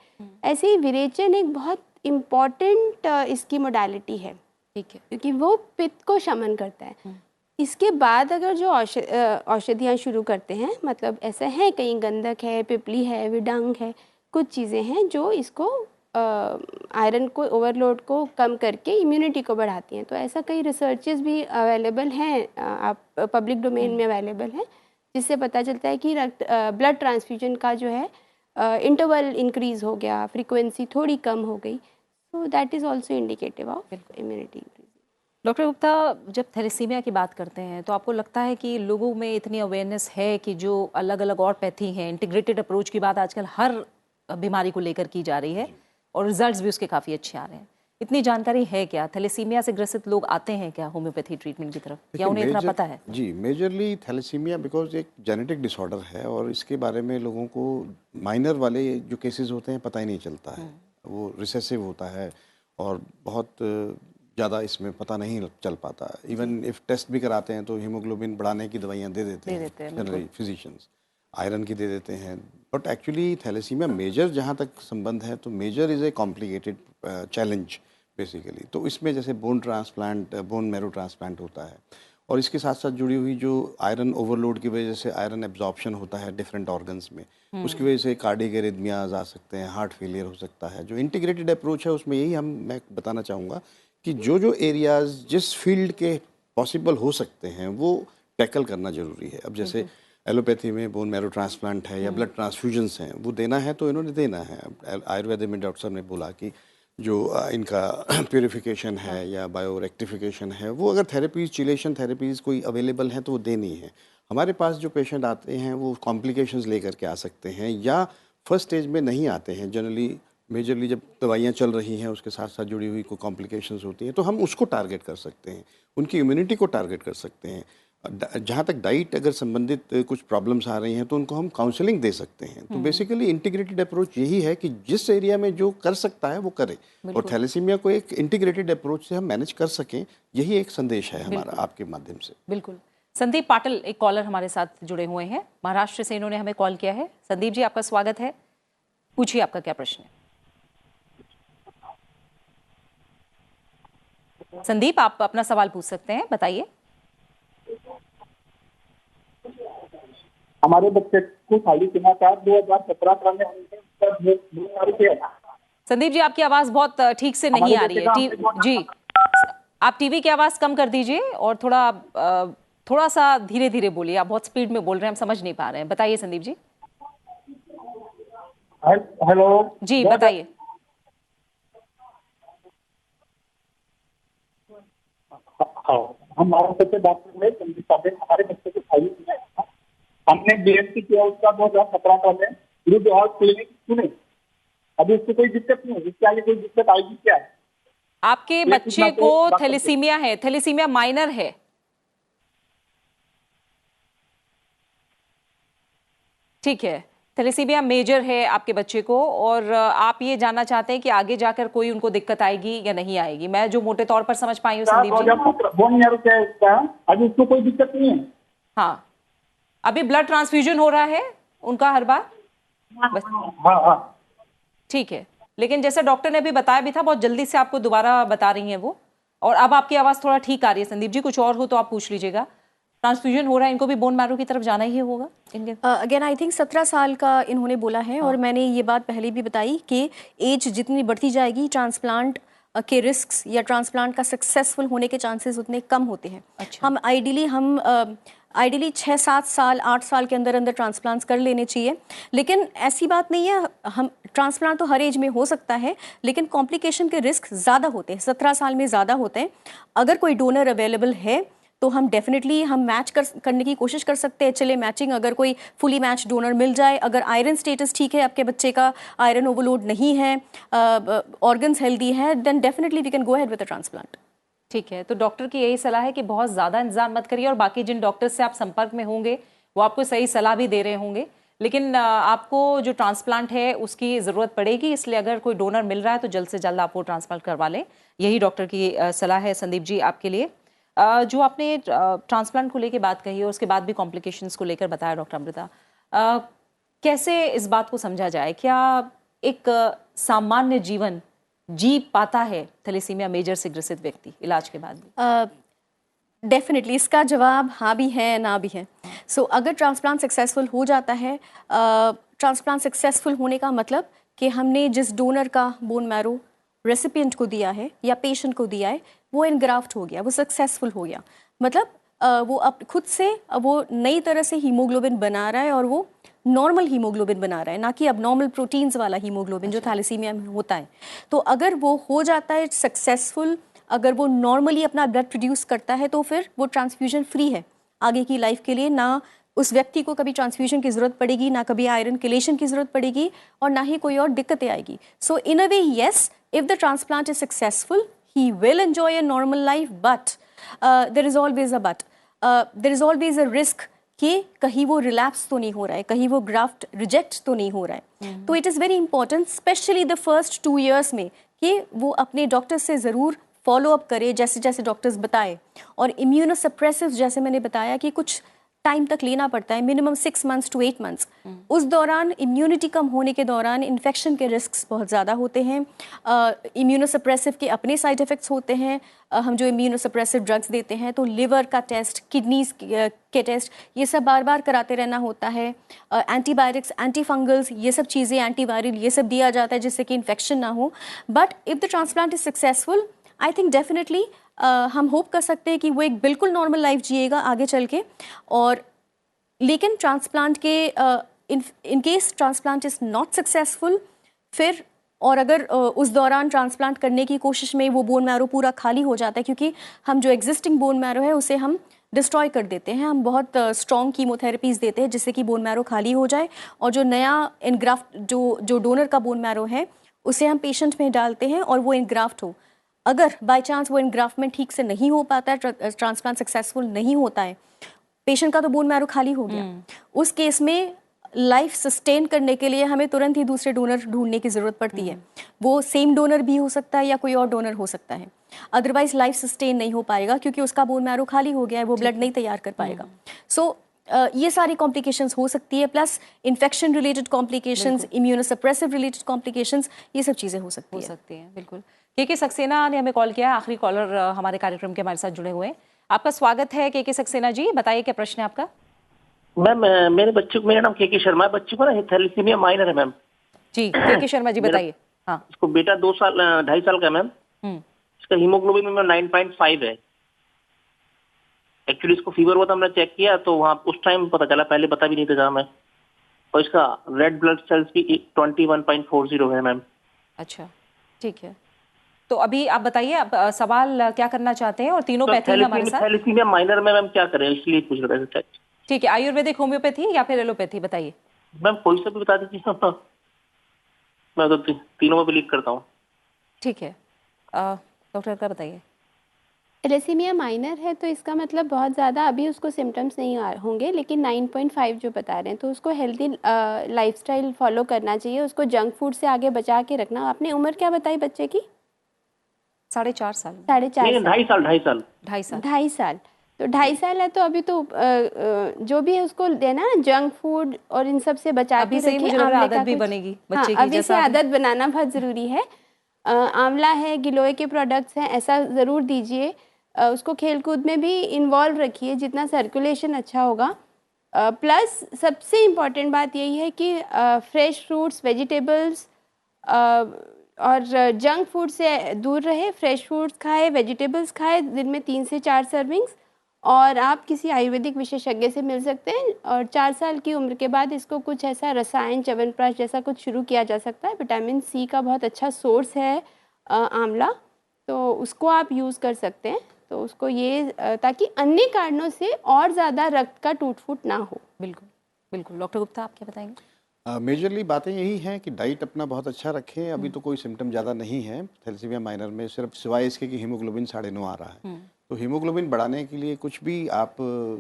ऐसे ही विरेचन एक बहुत इम्पॉर्टेंट इसकी मोडालिटी है, ठीक है, क्योंकि वो पित्त को शमन करता है। इसके बाद अगर जो औषधियाँ शुरू करते हैं, मतलब ऐसा है कहीं गंधक है, पिपली है, विडंग है, कुछ चीज़ें हैं जो इसको आयरन को ओवरलोड को कम करके इम्यूनिटी को बढ़ाती हैं। तो ऐसा कई रिसर्चेस भी अवेलेबल हैं, आप पब्लिक डोमेन में अवेलेबल हैं, जिससे पता चलता है कि ब्लड ट्रांसफ्यूजन का जो है इंटरवल इंक्रीज़ हो गया, फ्रीक्वेंसी थोड़ी कम हो गई, तो that is also indicative of immunity. Doctor Gupta, जब थैलेसीमिया की बात करते हैं तो आपको लगता है कि लोगों में इतनी अवेयरनेस है कि जो अलग अलग और पैथी हैं, इंटीग्रेटेड अप्रोच की बात आजकल हर बीमारी को लेकर की जा रही है और रिजल्ट्स भी उसके काफ़ी अच्छे आ रहे हैं, इतनी जानकारी है क्या? थैलेसीमिया से ग्रसित लोग आते हैं क्या होम्योपैथी ट्रीटमेंट की तरफ, या उन्हें इतना पता है? जी, मेजरली थैलेसीमिया बिकॉज एक जेनेटिक डिसऑर्डर है और इसके बारे में लोगों को माइनर वाले जो केसेस होते हैं पता ही नहीं चलता है, वो रिसेसिव होता है और बहुत ज़्यादा इसमें पता नहीं चल पाता। इवन इफ टेस्ट भी कराते हैं तो हीमोग्लोबिन बढ़ाने की दवाइयाँ दे देते हैं जनरली फिजिशियंस, आयरन की दे देते हैं, बट एक्चुअली थैलेसीमिया मेजर जहाँ तक संबंध है तो major is a complicated challenge basically. तो इसमें जैसे bone transplant, bone marrow transplant होता है और इसके साथ साथ जुड़ी हुई जो आयरन ओवरलोड की वजह से आयरन एब्जॉर्प्शन होता है डिफरेंट ऑर्गन्स में, उसकी वजह से कार्डियक एरिथमियाज आ सकते हैं, हार्ट फेलियर हो सकता है। जो इंटीग्रेटेड अप्रोच है उसमें यही मैं बताना चाहूँगा कि जो एरियाज जिस फील्ड के पॉसिबल हो सकते हैं वो टैकल करना ज़रूरी है। अब जैसे एलोपैथी में बोन मैरो ट्रांसप्लांट है या ब्लड ट्रांसफ्यूजन्स हैं, वो देना है तो इन्होंने देना है। आयुर्वेद में डॉक्टर साहब ने बोला कि जो इनका प्यूरिफिकेशन है या बायो रेक्टिफिकेशन है, वो अगर थेरेपीज, चिलेशन थेरेपीज़ कोई अवेलेबल हैं तो वो देनी है। हमारे पास जो पेशेंट आते हैं वो कॉम्प्लिकेशंस लेकर के आ सकते हैं या फर्स्ट स्टेज में नहीं आते हैं। जनरली मेजरली जब दवाइयाँ चल रही हैं उसके साथ साथ जुड़ी हुई कोई कॉम्प्लिकेशंस होती हैं तो हम उसको टारगेट कर सकते हैं, उनकी इम्यूनिटी को टारगेट कर सकते हैं। जहाँ तक डाइट अगर संबंधित कुछ प्रॉब्लम्स आ रही हैं तो उनको हम काउंसलिंग दे सकते हैं। तो बेसिकली इंटीग्रेटेड अप्रोच यही है कि जिस एरिया में जो कर सकता है वो करे और थैलेसीमिया को एक इंटीग्रेटेड अप्रोच से हम मैनेज कर सकें, यही एक संदेश है हमारा आपके माध्यम से। बिल्कुल। संदीप पाटिल एक कॉलर हमारे साथ जुड़े हुए हैं, महाराष्ट्र से इन्होंने हमें कॉल किया है। संदीप जी, आपका स्वागत है, पूछिए आपका क्या प्रश्न है। संदीप, आप अपना सवाल पूछ सकते हैं, बताइए। हमारे बच्चे को थैलेसीमिया था 2017 में। संदीप जी, आपकी आवाज बहुत ठीक से नहीं आ रही है। जी, आप टीवी की आवाज कम कर दीजिए और थोड़ा सा धीरे धीरे बोलिए, आप बहुत स्पीड में बोल रहे हैं, हम समझ नहीं पा रहे हैं। बताइए संदीप जी। हेलो जी, बताइए। हमारे बच्चे डॉक्टर में हमारे बच्चे को थैलेसीमिया था, हमने बीएमसी किया उसका 2017 में, विरुद्ध और क्लिनिक सुने, अभी उसको कोई दिक्कत नहीं है, इसके आगे कोई दिक्कत आएगी क्या? आपके बच्चे को थैलेसीमिया है, थैलेसीमिया माइनर है? ठीक है, थैलेसीमिया मेजर है आपके बच्चे को और आप ये जानना चाहते हैं कि आगे जाकर कोई उनको दिक्कत आएगी या नहीं आएगी। मैं जो मोटे तौर पर समझ पाई हूँ संदीप जी, अभी उसको कोई दिक्कत नहीं है। हाँ, अभी ब्लड ट्रांसफ्यूजन हो रहा है उनका हर बार? हाँ। ठीक है, लेकिन जैसे डॉक्टर ने अभी बताया भी था, बहुत जल्दी से आपको दोबारा बता रही हैं वो, और अब आपकी आवाज़ थोड़ा ठीक आ रही है। संदीप जी, कुछ और हो तो आप पूछ लीजिएगा। ट्रांसफ्यूजन हो रहा है, इनको भी बोन मैरो की तरफ जाना ही होगा इनके। अगेन आई थिंक 17 साल का इन्होंने बोला है। और मैंने ये बात पहले भी बताई कि एज जितनी बढ़ती जाएगी ट्रांसप्लांट के रिस्क्स या ट्रांसप्लांट का सक्सेसफुल होने के चांसेस उतने कम होते हैं। अच्छा। हम आइडियली 6-7 साल 8 साल के अंदर अंदर ट्रांसप्लांट्स कर लेने चाहिए, लेकिन ऐसी बात नहीं है। हम ट्रांसप्लांट तो हर एज में हो सकता है, लेकिन कॉम्प्लिकेशन के रिस्क ज़्यादा होते हैं, 17 साल में ज़्यादा होते हैं। अगर कोई डोनर अवेलेबल है तो हम डेफिनेटली मैच करने की कोशिश कर सकते हैं। चले मैचिंग, अगर कोई फुली मैच डोनर मिल जाए, अगर आयरन स्टेटस ठीक है, आपके बच्चे का आयरन ओवरलोड नहीं है, ऑर्गन्स हेल्दी है, then definitely we can go ahead with a transplant. ठीक है, तो डॉक्टर की यही सलाह है कि बहुत ज़्यादा इंतजार मत करिए और बाकी जिन डॉक्टर से आप संपर्क में होंगे वो आपको सही सलाह भी दे रहे होंगे, लेकिन आपको जो ट्रांसप्लांट है उसकी ज़रूरत पड़ेगी, इसलिए अगर कोई डोनर मिल रहा है तो जल्द से जल्द आप वो ट्रांसप्लांट करवा लें। यही डॉक्टर की सलाह है संदीप जी आपके लिए। जो आपने ट्रांसप्लांट को लेकर बात कही और उसके बाद भी कॉम्प्लिकेशंस को लेकर बताया डॉक्टर अमृता, कैसे इस बात को समझा जाए? क्या एक सामान्य जीवन जी पाता है थैलेसीमिया मेजर से ग्रसित व्यक्ति इलाज के बाद भी? डेफिनेटली इसका जवाब हाँ भी है ना भी है। सो अगर ट्रांसप्लांट सक्सेसफुल हो जाता है, ट्रांसप्लांट सक्सेसफुल होने का मतलब कि हमने जिस डोनर का बोन मैरो रेसिपिएंट को दिया है या पेशेंट को दिया है वो इनग्राफ्ट हो गया, वो सक्सेसफुल हो गया। मतलब वो अब खुद से वो नई तरह से हीमोग्लोबिन बना रहा है और वो नॉर्मल हीमोग्लोबिन बना रहा है, ना कि अब नॉर्मल प्रोटीन्स वाला हीमोग्लोबिन जो थैलेसीमिया में होता है। तो अगर वो हो जाता है सक्सेसफुल, अगर वो नॉर्मली अपना ब्लड प्रोड्यूस करता है तो फिर वो ट्रांसफ्यूजन फ्री है आगे की लाइफ के लिए। ना उस व्यक्ति को कभी ट्रांसफ्यूजन की ज़रूरत पड़ेगी, ना कभी आयरन किलेशन की ज़रूरत पड़ेगी और ना ही कोई और दिक्कतें आएगी। So in a way yes, if the transplant is successful he will enjoy a normal life, but there is always a but, there is always a risk कि कहीं वो रिलैप्स तो नहीं हो रहा है, कहीं वो ग्राफ्ट रिजेक्ट तो नहीं हो रहा है। तो it is very important specially the first 2 years में कि वो अपने डॉक्टर से ज़रूर फॉलो अप करे जैसे जैसे डॉक्टर्स बताए। और इम्यूनोसप्रेसिव जैसे मैंने बताया कि कुछ टाइम तक लेना पड़ता है, मिनिमम 6 months to 8 months। उस दौरान इम्यूनिटी कम होने के दौरान इन्फेक्शन के रिस्क्स बहुत ज़्यादा होते हैं। इम्यूनोसप्रेसिव के अपने साइड इफ़ेक्ट्स होते हैं। हम जो इम्यूनोसप्रेसिव ड्रग्स देते हैं तो लिवर का टेस्ट, किडनीज के टेस्ट, ये सब बार बार कराते रहना होता है। एंटीबायोटिक्स, एंटी फंगल्स, ये सब चीज़ें, एंटीवायरल, ये सब दिया जाता है जिससे कि इन्फेक्शन ना हो। But if the transplant is successful, I think definitely हम होप कर सकते हैं कि वो एक बिल्कुल नॉर्मल लाइफ जिएगा आगे चल के। और लेकिन ट्रांसप्लांट के in case transplant is not successful, फिर और अगर उस दौरान ट्रांसप्लांट करने की कोशिश में वो बोन मैरो पूरा खाली हो जाता है, क्योंकि हम जो एग्जिस्टिंग बोन मैरो है उसे हम डिस्ट्रॉय कर देते हैं। हम बहुत स्ट्रॉन्ग कीमोथेरेपीज़ देते हैं जिससे कि बोन मैरो खाली हो जाए और जो नया इनग्राफ्ट जो डोनर का बोन मैरो है उसे हम पेशेंट में डालते हैं और वो इनग्राफ्ट हो। अगर बाय चांस वो इनग्राफ्टमेंट ठीक से नहीं हो पाता है, ट्रांसप्लांट सक्सेसफुल नहीं होता है, पेशेंट का तो बोन मैरो खाली हो गया, उस केस में लाइफ सस्टेन करने के लिए हमें तुरंत ही दूसरे डोनर ढूंढने की ज़रूरत पड़ती है। वो सेम डोनर भी हो सकता है या कोई और डोनर हो सकता है, अदरवाइज लाइफ सस्टेन नहीं हो पाएगा क्योंकि उसका बोन मैरो खाली हो गया है, वो ब्लड नहीं तैयार कर पाएगा। सो ये सारी कॉम्प्लिकेशंस हो सकती है, plus infection related complications, immunosuppressive related complications, ये सब चीज़ें हो सकती हैं। बिल्कुल। के सक्सेना ने हमें कॉल किया, आखिरी कॉलर हमारे कार्यक्रम के हमारे साथ जुड़े हुए हैं। आपका स्वागत है के सक्सेना जी, बताइए क्या प्रश्न है आपका। मैम मेरे बच्चे को, मेरा नाम के शर्मा है, बच्चे को ना थैलेसीमिया माइनर है मैम। जी के शर्मा जी बताइए। हाँ, इसको बेटा 2.5 साल का है मैम। इसका हीमोग्लोबिन में 9.5 है। एक्चुअली इसको फीवर हुआ था, हमने चेक किया तो वहाँ उस टाइम पता चला, पहले पता भी नहीं था मैं। और इसका रेड ब्लड सेल्स भी 21.40 है मैम। अच्छा, ठीक है। तो अभी आप बताइए, आप सवाल क्या करना चाहते हैं और तीनों तो पैथी हमारे साथ। थैलेसीमिया माइनर में मैम क्या करें, इसलिए पूछ रहा था। ठीक है, आयुर्वेदिक, होम्योपैथी या फिर एलोपैथी, बताइए। मैम कोई सा भी बता दीजिए, मैं तो तीनों में बिलीव करता हूँ। ठीक है, डॉक्टर का बताइए। थैलेसीमिया माइनर है तो इसका मतलब बहुत ज़्यादा अभी उसको सिम्टम्स नहीं होंगे, लेकिन 9.5 जो बता रहे हैं तो उसको हेल्दी लाइफस्टाइल फॉलो करना चाहिए, उसको जंक फूड से आगे बचा के रखना। आपने उम्र क्या बताई बच्चे की? 4.5 साल। 2.5 साल। तो 2.5 साल है तो अभी तो जो भी है उसको देना ना जंक फूड और इन सब से बचा के रखिए। मुझे लग रहा है आदत भी बनेगी बच्चे की, अभी से आदत बनाना बहुत ज़रूरी है। आंवला है, गिलोय के प्रोडक्ट्स हैं, ऐसा ज़रूर दीजिए। उसको खेल कूद में भी इन्वॉल्व रखिए, जितना सर्कुलेशन अच्छा होगा। प्लस सबसे इम्पॉर्टेंट बात यही है कि फ्रेश फ्रूट्स, वेजिटेबल्स और जंक फूड से दूर रहे। फ्रेश फ्रूट्स खाए, वेजिटेबल्स खाए, दिन में 3 से 4 सर्विंग्स। और आप किसी आयुर्वेदिक विशेषज्ञ से मिल सकते हैं। और 4 साल की उम्र के बाद इसको कुछ ऐसा रसायन च्यवनप्राश जैसा कुछ शुरू किया जा सकता है। विटामिन सी का बहुत अच्छा सोर्स है आंवला, तो उसको आप यूज़ कर सकते हैं। तो उसको ये ताकि अन्य कारणों से और ज़्यादा रक्त का टूट फूट ना हो। बिल्कुल बिल्कुल। डॉक्टर गुप्ता, आप क्या बताएंगे? मेजरली बातें यही हैं कि डाइट अपना बहुत अच्छा रखें। अभी तो कोई सिम्टम ज़्यादा नहीं है थैलेसीमिया माइनर में, सिर्फ सिवाय इसके कि हीमोग्लोबिन 9.5 आ रहा है। तो हीमोग्लोबिन बढ़ाने के लिए कुछ भी आप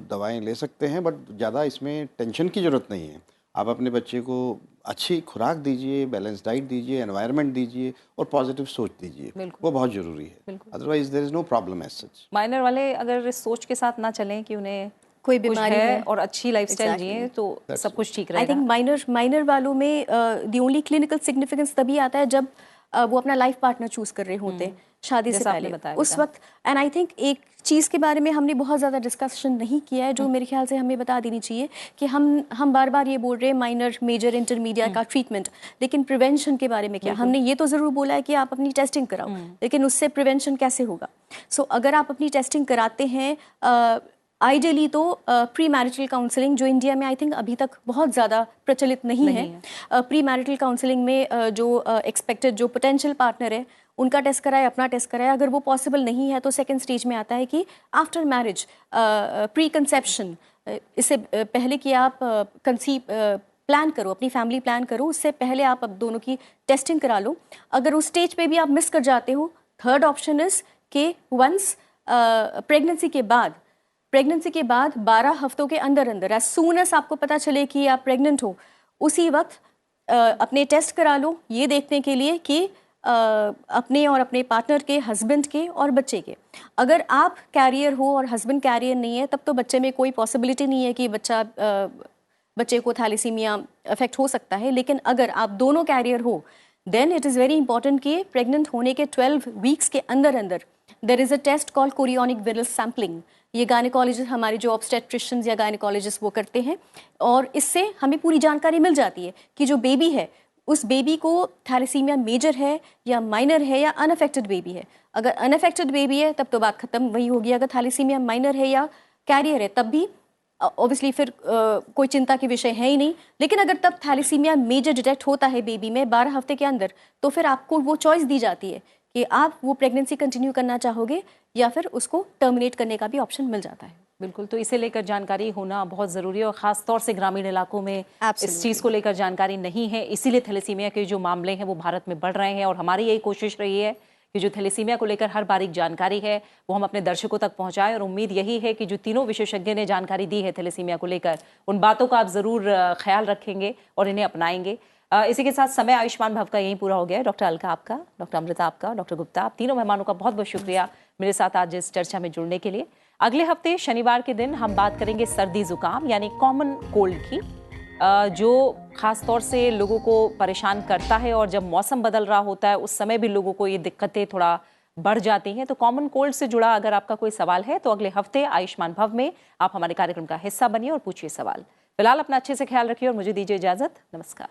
दवाएं ले सकते हैं, बट ज़्यादा इसमें टेंशन की ज़रूरत नहीं है। आप अपने बच्चे को अच्छी खुराक दीजिए, बैलेंस डाइट दीजिए, एनवायरनमेंट दीजिए और पॉजिटिव सोच दीजिए, वो बहुत ज़रूरी है। Otherwise there is no problem as such. Minor वाले अगर इस सोच के साथ ना चलें कि उन्हें कोई कुछ बीमारी है और अच्छी लाइफस्टाइल Exactly. जिए तो सब कुछ ठीक आई रहेगा। थिंक माइनर वालों में द ओनली क्लिनिकल सिग्निफिकेंस तभी आता है जब वो अपना लाइफ पार्टनर चूज कर रहे होते हैं शादी से जैसा आपने पहले, बताया उस बेटा। वक्त। एंड आई थिंक एक चीज़ के बारे में हमने बहुत ज़्यादा डिस्कशन नहीं किया है, जो मेरे ख्याल से हमें बता देनी चाहिए कि हम बार बार ये बोल रहे हैं माइनर, मेजर, इंटरमीडिएट का ट्रीटमेंट, लेकिन प्रिवेंशन के बारे में क्या? हमने ये तो ज़रूर बोला है कि आप अपनी टेस्टिंग कराओ, लेकिन उससे प्रिवेंशन कैसे होगा? सो अगर आप अपनी टेस्टिंग कराते हैं, आइडियली तो प्री मैरिटल काउंसलिंग, जो इंडिया में आई थिंक अभी तक बहुत ज़्यादा प्रचलित नहीं है। प्री मैरिटल काउंसलिंग में जो एक्सपेक्टेड जो पोटेंशियल पार्टनर है उनका टेस्ट कराए, अपना टेस्ट कराए। अगर वो पॉसिबल नहीं है तो सेकंड स्टेज में आता है कि आफ्टर मैरिज प्री कंसेप्शन, इससे पहले कि आप कंसीव प्लान करो, अपनी फैमिली प्लान करो, उससे पहले आप अब दोनों की टेस्टिंग करा लो। अगर उस स्टेज पे भी आप मिस कर जाते हो, थर्ड ऑप्शन इज कि वंस प्रेगनेंसी के बाद 12 हफ्तों के अंदर एज सून एज आपको पता चले कि आप प्रेग्नेंट हो, उसी वक्त अपने टेस्ट करा लो, ये देखने के लिए कि अपने और अपने पार्टनर के, हस्बैंड के और बच्चे के। अगर आप कैरियर हो और हस्बैंड कैरियर नहीं है, तब तो बच्चे में कोई पॉसिबिलिटी नहीं है कि बच्चे को थैलेसीमिया अफेक्ट हो सकता है। लेकिन अगर आप दोनों कैरियर हो, then it is very important कि प्रेग्नेंट होने के 12 वीक्स के अंदर there is a test called chorionic villus sampling. ये गायनेकोलॉजिस्ट, हमारे जो ऑब्स्टेट्रिशियंस या गायनेकोलॉजिस्ट वो करते हैं, और इससे हमें पूरी जानकारी मिल जाती है कि जो बेबी है उस बेबी को थैलेसीमिया मेजर है या माइनर है या अनअफेक्टेड बेबी है। अगर अनअफेक्टेड बेबी है तब तो बात खत्म, वही होगी। अगर थैलेसीमिया माइनर है या कैरियर है तब भी ऑब्वियसली फिर कोई चिंता के विषय है ही नहीं। लेकिन अगर तब थैलेसीमिया मेजर डिटेक्ट होता है बेबी में 12 हफ्ते के अंदर, तो फिर आपको वो चॉइस दी जाती है कि आप वो प्रेगनेंसी कंटिन्यू करना चाहोगे या फिर उसको टर्मिनेट करने का भी ऑप्शन मिल जाता है। बिल्कुल, तो इसे लेकर जानकारी होना बहुत ज़रूरी है, और ख़ास तौर से ग्रामीण इलाकों में इस चीज़ को लेकर जानकारी नहीं है। इसीलिए थैलेसीमिया के जो मामले हैं वो भारत में बढ़ रहे हैं, और हमारी यही कोशिश रही है कि जो थैलेसीमिया को लेकर हर बारीक जानकारी है वो हम अपने दर्शकों तक पहुंचाएं। और उम्मीद यही है कि जो तीनों विशेषज्ञ ने जानकारी दी है थैलेसीमिया को लेकर, उन बातों का आप ज़रूर ख्याल रखेंगे और इन्हें अपनाएंगे। इसी के साथ समय आयुष्मान भव का यहीं पूरा हो गया है। डॉक्टर अलका आपका, डॉक्टर अमृता आपका, डॉक्टर गुप्ता, आप तीनों मेहमानों का बहुत बहुत शुक्रिया मेरे साथ आज इस चर्चा में जुड़ने के लिए। अगले हफ्ते शनिवार के दिन हम बात करेंगे सर्दी जुकाम यानी कॉमन कोल्ड की, जो खास तौर से लोगों को परेशान करता है, और जब मौसम बदल रहा होता है उस समय भी लोगों को ये दिक्कतें थोड़ा बढ़ जाती हैं। तो कॉमन कोल्ड से जुड़ा अगर आपका कोई सवाल है तो अगले हफ्ते आयुष्मान भव में आप हमारे कार्यक्रम का हिस्सा बनिए और पूछिए सवाल। फिलहाल अपना अच्छे से ख्याल रखिए और मुझे दीजिए इजाजत। नमस्कार।